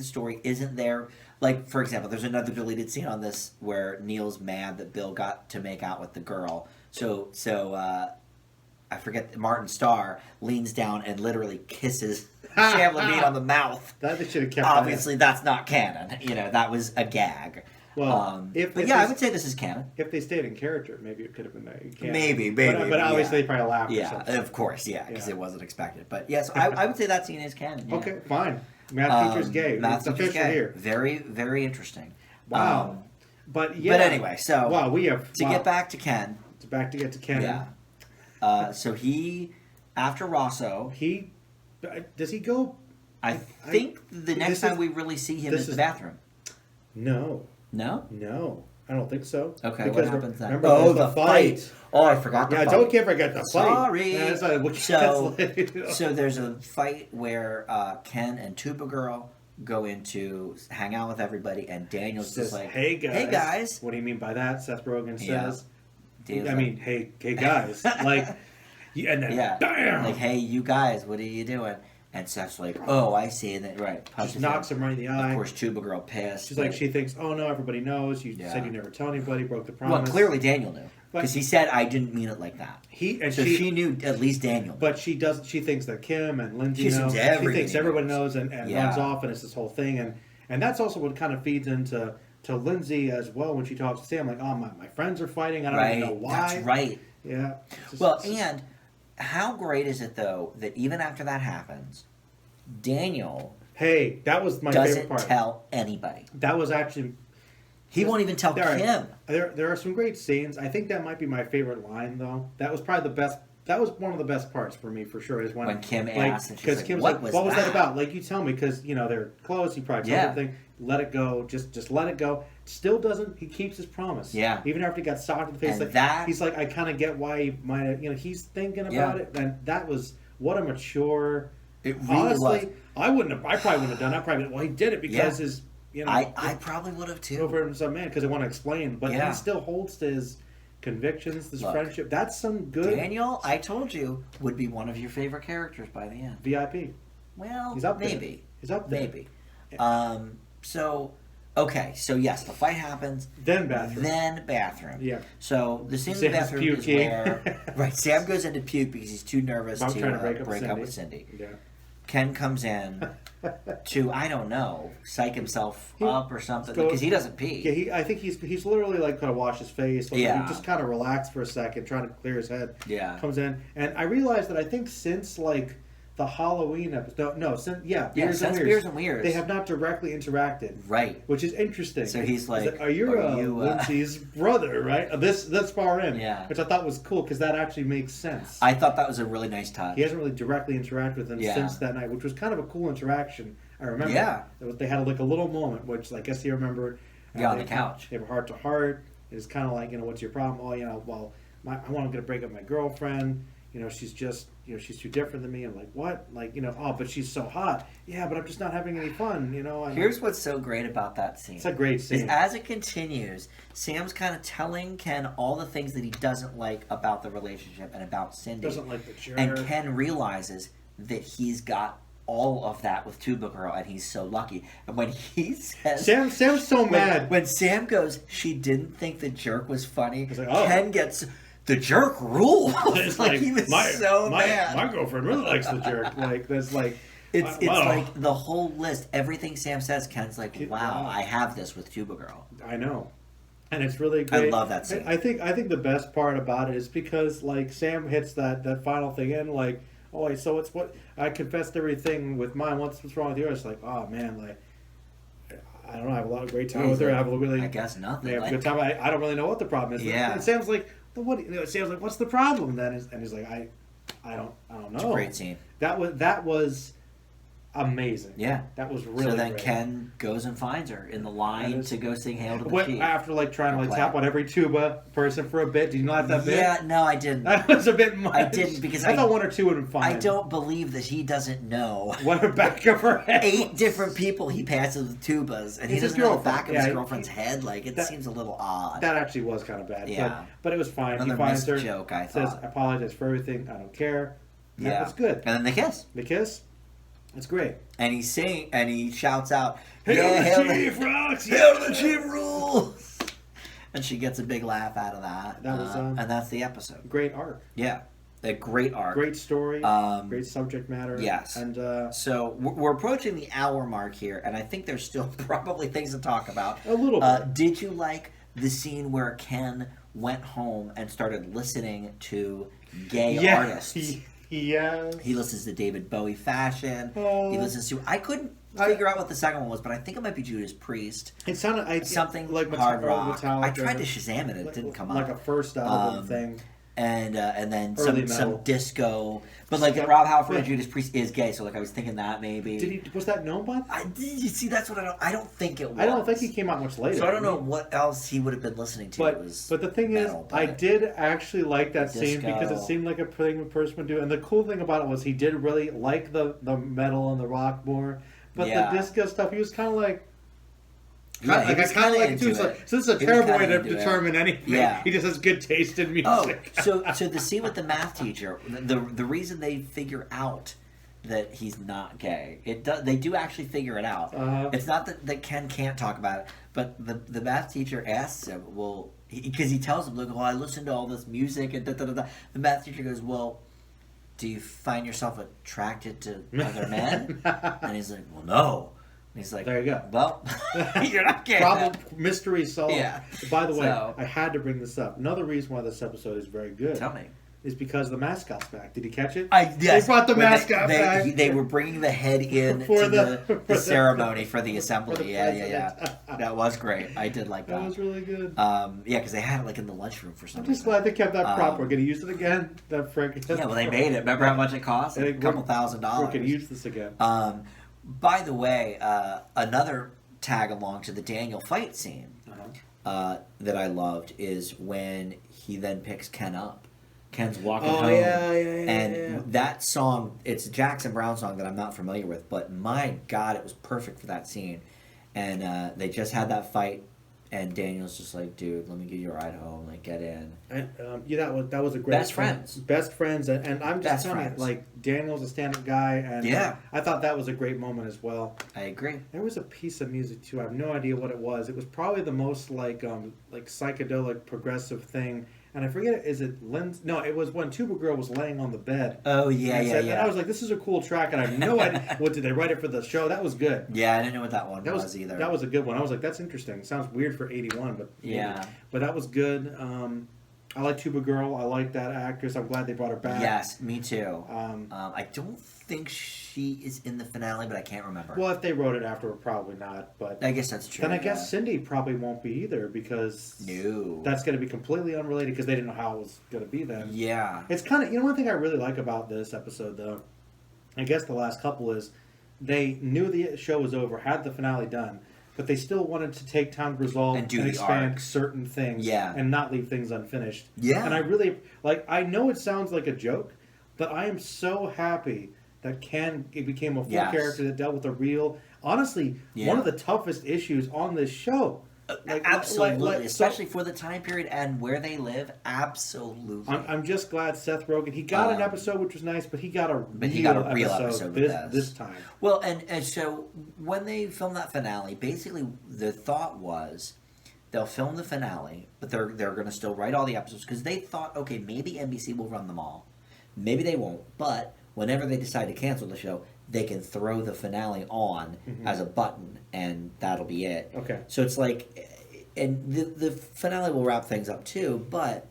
Speaker 2: story.
Speaker 1: Isn't there... Like, for example, there's another deleted scene on this where Neil's mad that Bill got to make out with the girl. So I forget, Martin Starr leans down and literally kisses Chandler Bing on the mouth.
Speaker 2: That they should have kept.
Speaker 1: Obviously, that's not canon. That was a gag.
Speaker 2: Well,
Speaker 1: I would say this is canon.
Speaker 2: If they stayed in character, maybe it could have been canon.
Speaker 1: Maybe.
Speaker 2: But obviously, they probably laughed.
Speaker 1: Yeah, of course, because it wasn't expected. But yes, I would say that scene is canon. Yeah.
Speaker 2: Okay, fine. Math teacher's gay.
Speaker 1: Math
Speaker 2: teacher's gay.
Speaker 1: Here. Very, very interesting.
Speaker 2: Wow. But
Speaker 1: anyway, so
Speaker 2: get
Speaker 1: back to Ken.
Speaker 2: To get to Ken.
Speaker 1: Yeah. So he, after Rosso,
Speaker 2: does he go?
Speaker 1: I think the next time we really see him is the bathroom.
Speaker 2: No.
Speaker 1: No,
Speaker 2: I don't think so.
Speaker 1: Okay, what happens then?
Speaker 2: Remember, the fight.
Speaker 1: Oh, I forgot the fight.
Speaker 2: Yeah, can't forget the fight.
Speaker 1: Sorry. So there's a fight where Ken and Tuba Girl go in to hang out with everybody, and Daniel's just like,
Speaker 2: "Hey guys, What do you mean by that?" Seth Rogen says.
Speaker 1: Yeah.
Speaker 2: Hey guys, and then bam!
Speaker 1: Like, hey, you guys, what are you doing? And Seth's like, oh, I see. And then, right.
Speaker 2: Just knocks him right in the eye.
Speaker 1: Of course, Tuba Girl pissed.
Speaker 2: She's like, she thinks, oh no, everybody knows. You said you never tell anybody, broke the promise.
Speaker 1: Well, clearly Daniel knew. Because he said, I didn't mean it like that. She knew at least Daniel.
Speaker 2: But she thinks that Kim and Lindsay know. She thinks everyone knows and runs off, and it's this whole thing. And that's also what kind of feeds into Lindsay as well when she talks to Sam. Like, oh, my friends are fighting. I don't even know why.
Speaker 1: That's right.
Speaker 2: Yeah.
Speaker 1: And how great is it, though, that even after that happens, Daniel
Speaker 2: that was my favorite part.
Speaker 1: Doesn't tell anybody.
Speaker 2: That was actually...
Speaker 1: He won't even tell Kim.
Speaker 2: There are some great scenes. I think that might be my favorite line, though. That was probably the best... That was one of the best parts for me, for sure. Is when
Speaker 1: Kim asked, and she's like,
Speaker 2: Kim's
Speaker 1: what
Speaker 2: was that about? Like, you tell me, because, they're close. He probably tells everything. Let it go. Just let it go. Still doesn't... He keeps his promise.
Speaker 1: Yeah.
Speaker 2: Even after he got socked in the face.
Speaker 1: And
Speaker 2: he's like, I kind of get why he might have... he's thinking about it. And that was... What a mature...
Speaker 1: It really
Speaker 2: honestly,
Speaker 1: was.
Speaker 2: I probably wouldn't have done that. Well, he did it because his...
Speaker 1: I probably would have too.
Speaker 2: Over some man because I want to explain, but he still holds to his convictions, this friendship. That's some good.
Speaker 1: Daniel, I told you, would be one of your favorite characters by the end.
Speaker 2: VIP.
Speaker 1: Well,
Speaker 2: he's up there.
Speaker 1: Maybe.
Speaker 2: He's up there.
Speaker 1: Maybe. So yes, the fight happens.
Speaker 2: Then
Speaker 1: bathroom.
Speaker 2: Yeah.
Speaker 1: so the scene in the bathroom is where Sam goes into puke because he's too nervous to break up with Cindy.
Speaker 2: Yeah.
Speaker 1: Ken comes in to, I don't know, psych himself up or something because he doesn't pee.
Speaker 2: Yeah, I think he's literally like kind of wash his face. He just kind of relaxed for a second, trying to clear his head.
Speaker 1: Yeah.
Speaker 2: Comes in, and I realized that I think since like the Halloween episode, Beers and Weirs, they have not directly interacted.
Speaker 1: Right.
Speaker 2: Which is interesting.
Speaker 1: So he's like,
Speaker 2: are you Lindsay's brother, right? This far in.
Speaker 1: Yeah.
Speaker 2: Which I thought was cool because that actually makes sense.
Speaker 1: I thought that was a really nice touch.
Speaker 2: He hasn't really directly interacted with him since that night, which was kind of a cool interaction. I remember. Yeah. They had like a little moment, which I guess he remembered.
Speaker 1: On the couch.
Speaker 2: They have a heart to heart. It's kind of like, what's your problem? Oh, I want to break up my girlfriend. She's just, she's too different than me. I'm like, what? Like, but she's so hot. Yeah, but I'm just not having any fun,
Speaker 1: Here's what's so great about that scene.
Speaker 2: It's a great scene.
Speaker 1: As it continues, Sam's kind of telling Ken all the things that he doesn't like about the relationship and about Cindy.
Speaker 2: Doesn't like the jerk.
Speaker 1: And Ken realizes that he's got all of that with Tuba Girl, and he's so lucky. And when he says...
Speaker 2: Sam's so mad.
Speaker 1: When Sam goes, she didn't think the jerk was funny,
Speaker 2: like,
Speaker 1: Ken gets... The jerk rules.
Speaker 2: It's
Speaker 1: he was so mad.
Speaker 2: My girlfriend really likes the jerk. Like there's like
Speaker 1: it's like the whole list. Everything Sam says, Ken's like, wow, I have this with Tuba Girl.
Speaker 2: I know, and it's really great.
Speaker 1: I love that scene.
Speaker 2: I think the best part about it is because like Sam hits that final thing in like, oh, so it's what I confessed everything with mine. What's wrong with yours? Like, oh man, like. I don't know. I have a lot of great time with her. I have
Speaker 1: I guess nothing.
Speaker 2: I have a good time. I don't really know what the problem is.
Speaker 1: Yeah.
Speaker 2: And Sam's like, Sam's like, what's the problem then? And he's like, I don't know.
Speaker 1: It's a great scene.
Speaker 2: That was amazing.
Speaker 1: Yeah.
Speaker 2: That was really
Speaker 1: So then
Speaker 2: great.
Speaker 1: Ken goes and finds her in the line to go sing Hail to the Chief.
Speaker 2: After trying to tap on every tuba person for a bit. Did you not like that bit?
Speaker 1: Yeah, no, I didn't.
Speaker 2: That was a bit much.
Speaker 1: I didn't because
Speaker 2: I thought one or two would have been fine.
Speaker 1: I don't believe that he doesn't know
Speaker 2: what the back of her head.
Speaker 1: 8 different people he passes with tubas, and he doesn't know the back of his girlfriend's head. Like, it seems a little odd.
Speaker 2: That actually was kind of bad.
Speaker 1: Yeah.
Speaker 2: But it was fine.
Speaker 1: Another
Speaker 2: he finds her.
Speaker 1: Joke, I
Speaker 2: says,
Speaker 1: thought.
Speaker 2: I apologize for everything. I don't care.
Speaker 1: Yeah.
Speaker 2: That's good.
Speaker 1: And then they kiss.
Speaker 2: The kiss? It's great.
Speaker 1: And he shouts out,
Speaker 2: Hail to the Chief rocks!
Speaker 1: Hail to the Chief rules! And she gets a big laugh out of that.
Speaker 2: That was
Speaker 1: and that's the episode.
Speaker 2: Great arc.
Speaker 1: Yeah. A great arc.
Speaker 2: Great story. Great subject matter.
Speaker 1: Yes.
Speaker 2: And
Speaker 1: so we're approaching the hour mark here, and I think there's still probably things to talk about.
Speaker 2: A little bit.
Speaker 1: Did you like the scene where Ken went home and started listening to gay artists?
Speaker 2: Yes.
Speaker 1: He listens to David Bowie Fashion. He listens to... I couldn't figure out what the second one was, but I think it might be Judas Priest.
Speaker 2: It sounded
Speaker 1: something
Speaker 2: like
Speaker 1: hard rock.
Speaker 2: Metallica.
Speaker 1: I tried to Shazam it. It didn't come up.
Speaker 2: Like a first album thing.
Speaker 1: And then some disco. But Rob Halford and Judas Priest is gay, so I was thinking that maybe.
Speaker 2: Was that known by?
Speaker 1: You see, that's what I don't think it was.
Speaker 2: I don't think he came out much later.
Speaker 1: So I don't know what else he would have been listening to.
Speaker 2: But the thing is, I did actually like that scene because it seemed like a thing a person would do. And the cool thing about it was he did really like the metal and the rock more. But the disco stuff, he was kind of like...
Speaker 1: Yeah,
Speaker 2: I kind of like it too. So this is a terrible way to determine anything.
Speaker 1: Yeah.
Speaker 2: He just has good taste in music.
Speaker 1: So the scene with the math teacher, the reason they figure out that he's not gay. They do actually figure it out. It's not that Ken can't talk about it, but the math teacher asks him, well, because he tells him, look, I listen to all this music and da-da-da-da. The math teacher goes, well, do you find yourself attracted to other men? And he's like, well, no. And he's like,
Speaker 2: there you go.
Speaker 1: Well, you're not gay.
Speaker 2: Problem, mystery solved.
Speaker 1: Yeah.
Speaker 2: By the way, I had to bring this up. Another reason why this episode is very good.
Speaker 1: Tell me.
Speaker 2: Is because the mascot's back. Did you catch it?
Speaker 1: Yes.
Speaker 2: They brought the mascot back.
Speaker 1: They were bringing the head in to the ceremony for the assembly.
Speaker 2: For the
Speaker 1: yeah. That was great. I did like that.
Speaker 2: That was really good.
Speaker 1: Yeah, because they had it like in the lunchroom for some reason.
Speaker 2: I'm just glad they kept that prop. We're going to use it again. That frick.
Speaker 1: Yeah, well, they made it. Remember how much it cost? A couple $1,000s.
Speaker 2: We're going to use this again.
Speaker 1: By the way, another tag along to the Daniel fight scene that I loved is when he then picks Ken up. Ken's walking home. And that song, it's a Jackson Browne song that I'm not familiar with, but my God, it was perfect for that scene. And they just had that fight, and Daniel's just like, dude, let me give you a ride home, like, get in.
Speaker 2: And, that was a great
Speaker 1: Best friends.
Speaker 2: Best friends, and I'm just telling you, like, Daniel's a stand-up guy, and I thought that was a great moment as well.
Speaker 1: I agree.
Speaker 2: There was a piece of music, too. I have no idea what it was. It was probably the most, like psychedelic, progressive thing. And I forget, is it Lindsay? No, it was when Tuba Girl was laying on the bed.
Speaker 1: Oh, yeah.
Speaker 2: And I was like, this is a cool track, and I have no idea. What, did they write it for the show? That was good.
Speaker 1: Yeah, I didn't know what that one was either.
Speaker 2: That was a good one. I was like, that's interesting. It sounds weird for 81, but maybe.
Speaker 1: Yeah.
Speaker 2: But that was good. I like Tuba Girl. I like that actress. I'm glad they brought her back.
Speaker 1: Yes, me too. I don't think she is in the finale, but I can't remember.
Speaker 2: Well, if they wrote it afterward, probably not. But
Speaker 1: I guess that's true.
Speaker 2: Then I guess Cindy probably won't be either because that's going to be completely unrelated because they didn't know how it was going to be then.
Speaker 1: Yeah.
Speaker 2: It's kind of, one thing I really like about this episode, though, I guess the last couple is they knew the show was over, had the finale done, but they still wanted to take time to resolve and expand certain things and not leave things unfinished. Yeah. And I really, I know it sounds like a joke, but I am so happy that it became a full character that dealt with a real, honestly, one of the toughest issues on this show.
Speaker 1: Absolutely, especially for the time period and where they live. Absolutely,
Speaker 2: I'm just glad Seth Rogen. He got an episode which was nice, but he got a real episode this time.
Speaker 1: Well, and so when they filmed that finale, basically the thought was they'll film the finale, but they're going to still write all the episodes because they thought, okay, maybe NBC will run them all, maybe they won't, but whenever they decide to cancel the show, they can throw the finale on as a button, and that'll be it.
Speaker 2: Okay.
Speaker 1: So it's like, and the finale will wrap things up too, but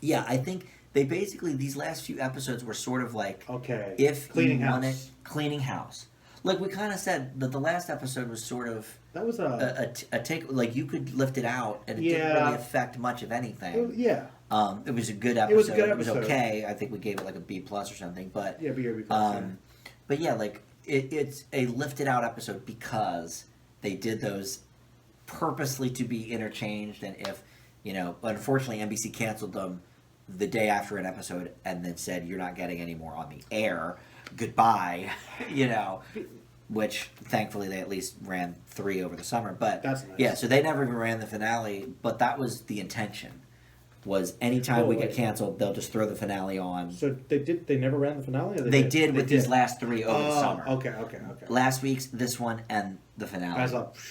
Speaker 1: yeah, I think they basically, these last few episodes were sort of like, if
Speaker 2: cleaning
Speaker 1: you
Speaker 2: house.
Speaker 1: want it, cleaning house. Like we kind of said that the last episode was sort of
Speaker 2: that was a
Speaker 1: take, like you could lift it out and it didn't really affect much of anything. It was a good episode. It was okay. I think we gave it like a B+ or something, but
Speaker 2: B or B+.
Speaker 1: But yeah, like it's a lifted out episode because they did those purposely to be interchanged, and if unfortunately NBC canceled them the day after an episode and then said you're not getting any more on the air, goodbye, which thankfully they at least ran 3 over the summer, but
Speaker 2: that's nice.
Speaker 1: Yeah, so they never even ran the finale, but that was the intention. Was anytime we get canceled, they'll just throw the finale on.
Speaker 2: So they never ran the finale? Or
Speaker 1: they did with these last 3 over the summer.
Speaker 2: Okay.
Speaker 1: Last week's, this one, and the finale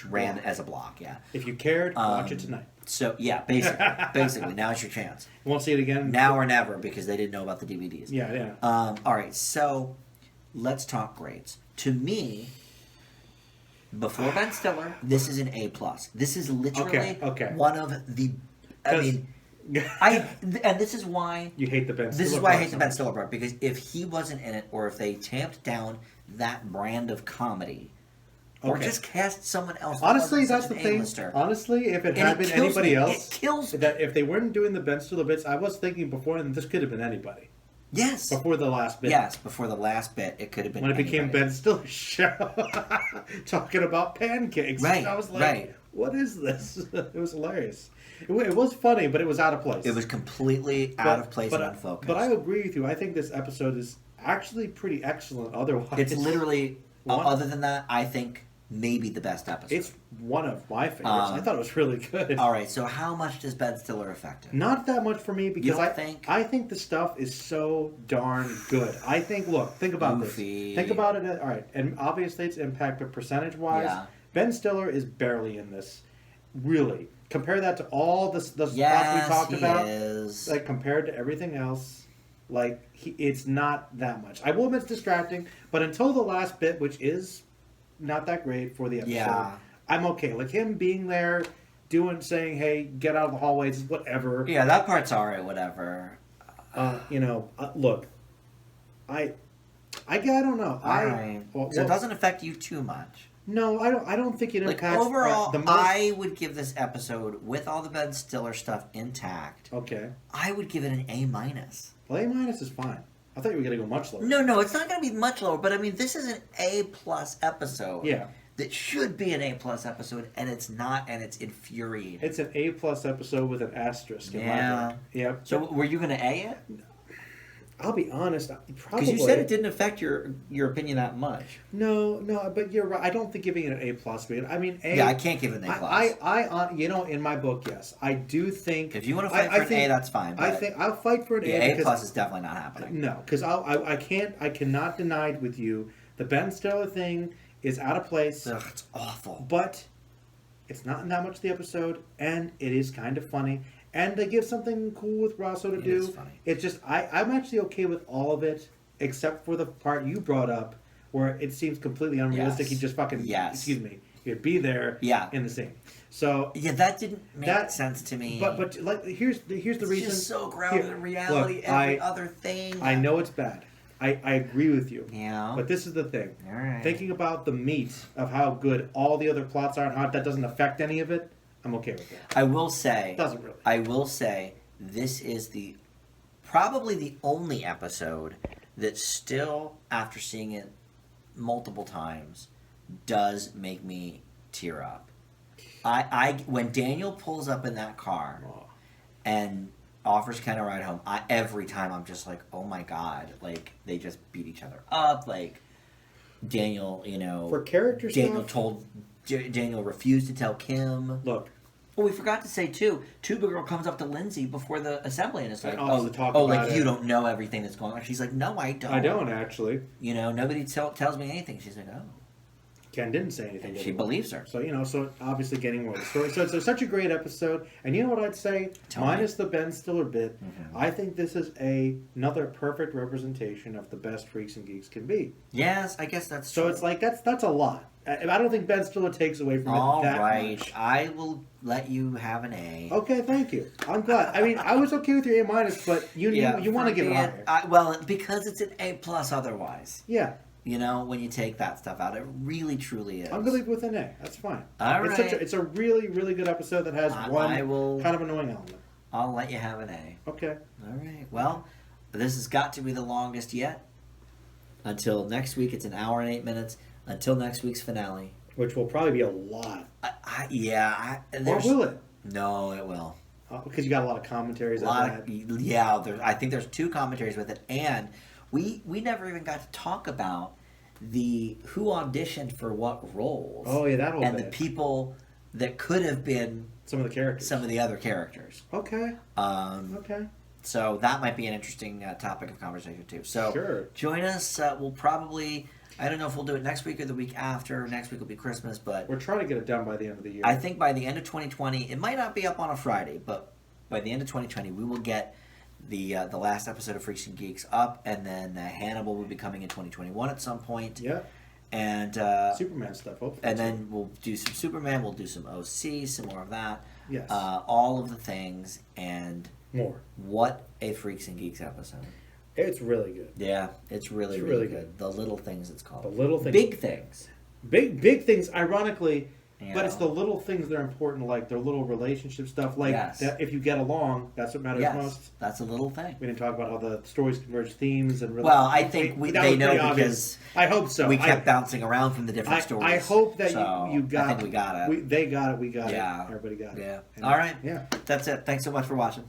Speaker 1: ran as a block, yeah.
Speaker 2: If you cared, watch it tonight.
Speaker 1: So, yeah, basically, now's your chance.
Speaker 2: You won't see it again?
Speaker 1: Now or never, because they didn't know about the DVDs.
Speaker 2: Yeah.
Speaker 1: All right, so let's talk grades. To me, before Ben Stiller, this is an A+. This is literally one of the... I mean... and this is why
Speaker 2: you hate the Ben Stiller.
Speaker 1: This is why I hate the Ben Stiller part, because if he wasn't in it, or if they tamped down that brand of comedy, or just cast someone else.
Speaker 2: Honestly, that's the thing. Honestly, if it had been anybody else,
Speaker 1: it kills me.
Speaker 2: That if they weren't doing the Ben Stiller bits, I was thinking before, and this could have been anybody.
Speaker 1: Yes.
Speaker 2: Before the last bit.
Speaker 1: Yes, before the last bit, it could have been
Speaker 2: when it became Ben Stiller's show, talking about pancakes.
Speaker 1: Right.
Speaker 2: I was like, what is this? It was hilarious. It was funny, but it was out of place.
Speaker 1: It was completely out of place and unfocused.
Speaker 2: But I agree with you. I think this episode is actually pretty excellent otherwise.
Speaker 1: It's literally, other than that, I think maybe the best episode.
Speaker 2: It's one of my favorites. I thought it was really good.
Speaker 1: All right, so how much does Ben Stiller affect it?
Speaker 2: Not that much for me because I think the stuff is so darn good. I think, think about
Speaker 1: Goofy.
Speaker 2: This. Think about it. All right, and obviously it's impact, but percentage-wise, Ben Stiller is barely in this. Really, compare that to all the spots we talked about.
Speaker 1: Is.
Speaker 2: Like compared to everything else, it's not that much. I will admit it's distracting, but until the last bit, which is not that great for the episode, I'm okay. Like him being there, saying, "Hey, get out of the hallways," whatever.
Speaker 1: Yeah, that part's alright. Whatever.
Speaker 2: Look, I don't know.
Speaker 1: Alright. So it doesn't affect you too much.
Speaker 2: No, I don't think it impacts.
Speaker 1: Overall, I would give this episode, with all the Ben Stiller stuff intact.
Speaker 2: Okay.
Speaker 1: I would give it an A-.
Speaker 2: Well, A- is fine. I thought you were going to go much lower.
Speaker 1: No, it's not going to be much lower. But I mean, this is an A+ episode.
Speaker 2: Yeah.
Speaker 1: That should be an A+ episode, and it's not, and it's infuriating.
Speaker 2: It's an A+ episode with an asterisk. In my book. Yep.
Speaker 1: So were you going to A it?
Speaker 2: I'll be honest, probably.
Speaker 1: Because you said it didn't affect your opinion that much.
Speaker 2: No, but you're right. I don't think giving it an A+. I mean,
Speaker 1: I can't give it an A+.
Speaker 2: I in my book, yes, I do think.
Speaker 1: If you want to fight for an A, that's fine.
Speaker 2: I think I'll fight for an A.
Speaker 1: A+ is definitely not happening.
Speaker 2: No, because I cannot deny it with you. The Ben Stiller thing is out of place.
Speaker 1: Ugh, it's awful.
Speaker 2: But it's not in that much of the episode, and it is kind of funny. And they give something cool with Rosso to do.
Speaker 1: It is funny.
Speaker 2: It's just, I'm actually okay with all of it, except for the part you brought up, where it seems completely unrealistic.
Speaker 1: Yes.
Speaker 2: He just fucking, excuse me, he'd be there in the scene. So
Speaker 1: that didn't make sense to me.
Speaker 2: But here's the reason.
Speaker 1: It's just so grounded in reality. Every other thing.
Speaker 2: I know it's bad. I agree with you.
Speaker 1: Yeah.
Speaker 2: But this is the thing.
Speaker 1: All right.
Speaker 2: Thinking about the meat of how good all the other plots are and how that doesn't affect any of it, I'm okay with that.
Speaker 1: I will say.
Speaker 2: Doesn't really.
Speaker 1: I will say this is probably the only episode that still, after seeing it multiple times, does make me tear up. When Daniel pulls up in that car and offers Ken a ride home, every time I'm just like, oh my god, like they just beat each other up. Like Daniel,
Speaker 2: for character
Speaker 1: Daniel Daniel refused to tell Kim.
Speaker 2: Look.
Speaker 1: Well, we forgot to say too. Tuba Girl comes up to Lindsay before the assembly and is like, you don't know everything that's going on. She's like, no, I don't.
Speaker 2: I don't actually.
Speaker 1: Nobody tells me anything. She's like, oh.
Speaker 2: Ken didn't say anything.
Speaker 1: She believes her.
Speaker 2: So so obviously getting more of the story. So it's such a great episode. And you know what I'd say? Minus the Ben Stiller bit, I think this is another perfect representation of the best Freaks and Geeks can be.
Speaker 1: Yes, I guess that's true.
Speaker 2: So it's like that's a lot. I don't think Ben Stiller takes away from it that much.
Speaker 1: I will let you have an A.
Speaker 2: Okay, thank you. I'm glad. I mean, I was okay with your A-, but you want to give it higher.
Speaker 1: Because it's an A+ otherwise.
Speaker 2: Yeah.
Speaker 1: When you take that stuff out, it really, truly is.
Speaker 2: I'm going to leave it with an A. That's fine.
Speaker 1: All right.
Speaker 2: It's a really, really good episode that has one kind of annoying element.
Speaker 1: I'll let you have an A.
Speaker 2: Okay.
Speaker 1: All right. Well, this has got to be the longest yet. Until next week, it's an hour and 8 minutes. Until next week's finale.
Speaker 2: Which will probably be a lot.
Speaker 1: Or
Speaker 2: will it?
Speaker 1: No, it will.
Speaker 2: Because you got a lot of commentaries
Speaker 1: I think there's 2 commentaries with it. And we never even got to talk about who auditioned for what roles.
Speaker 2: Oh, yeah, that whole
Speaker 1: And the people that could have been
Speaker 2: some of
Speaker 1: the other characters.
Speaker 2: Okay. Okay.
Speaker 1: So that might be an interesting topic of conversation, too. So join us. We'll probably... I don't know if we'll do it next week or the week after. Next week will be Christmas, but...
Speaker 2: We're trying to get it done by the end of the year.
Speaker 1: I think by the end of 2020, it might not be up on a Friday, but by the end of 2020, we will get the last episode of Freaks and Geeks up, and then Hannibal will be coming in 2021 at some point.
Speaker 2: Yeah.
Speaker 1: And...
Speaker 2: Superman stuff, hopefully.
Speaker 1: And then we'll do some Superman, we'll do some OC, some more of that.
Speaker 2: Yes.
Speaker 1: All of the things, and...
Speaker 2: More.
Speaker 1: What a Freaks and Geeks episode.
Speaker 2: It's really good.
Speaker 1: Yeah, it's really good. The little things, it's called.
Speaker 2: The little things.
Speaker 1: Big things.
Speaker 2: Big things, ironically, but it's the little things that are important, like their little relationship stuff. Like, that if you get along, that's what matters most.
Speaker 1: That's a little thing.
Speaker 2: We didn't talk about how the stories converge themes and...
Speaker 1: Well, I think they know because...
Speaker 2: I hope so.
Speaker 1: We kept bouncing around from the different stories.
Speaker 2: I hope that you got it.
Speaker 1: I think we got it.
Speaker 2: They got it, we got
Speaker 1: it.
Speaker 2: Everybody got it.
Speaker 1: Yeah. All right.
Speaker 2: Yeah.
Speaker 1: That's it. Thanks so much for watching.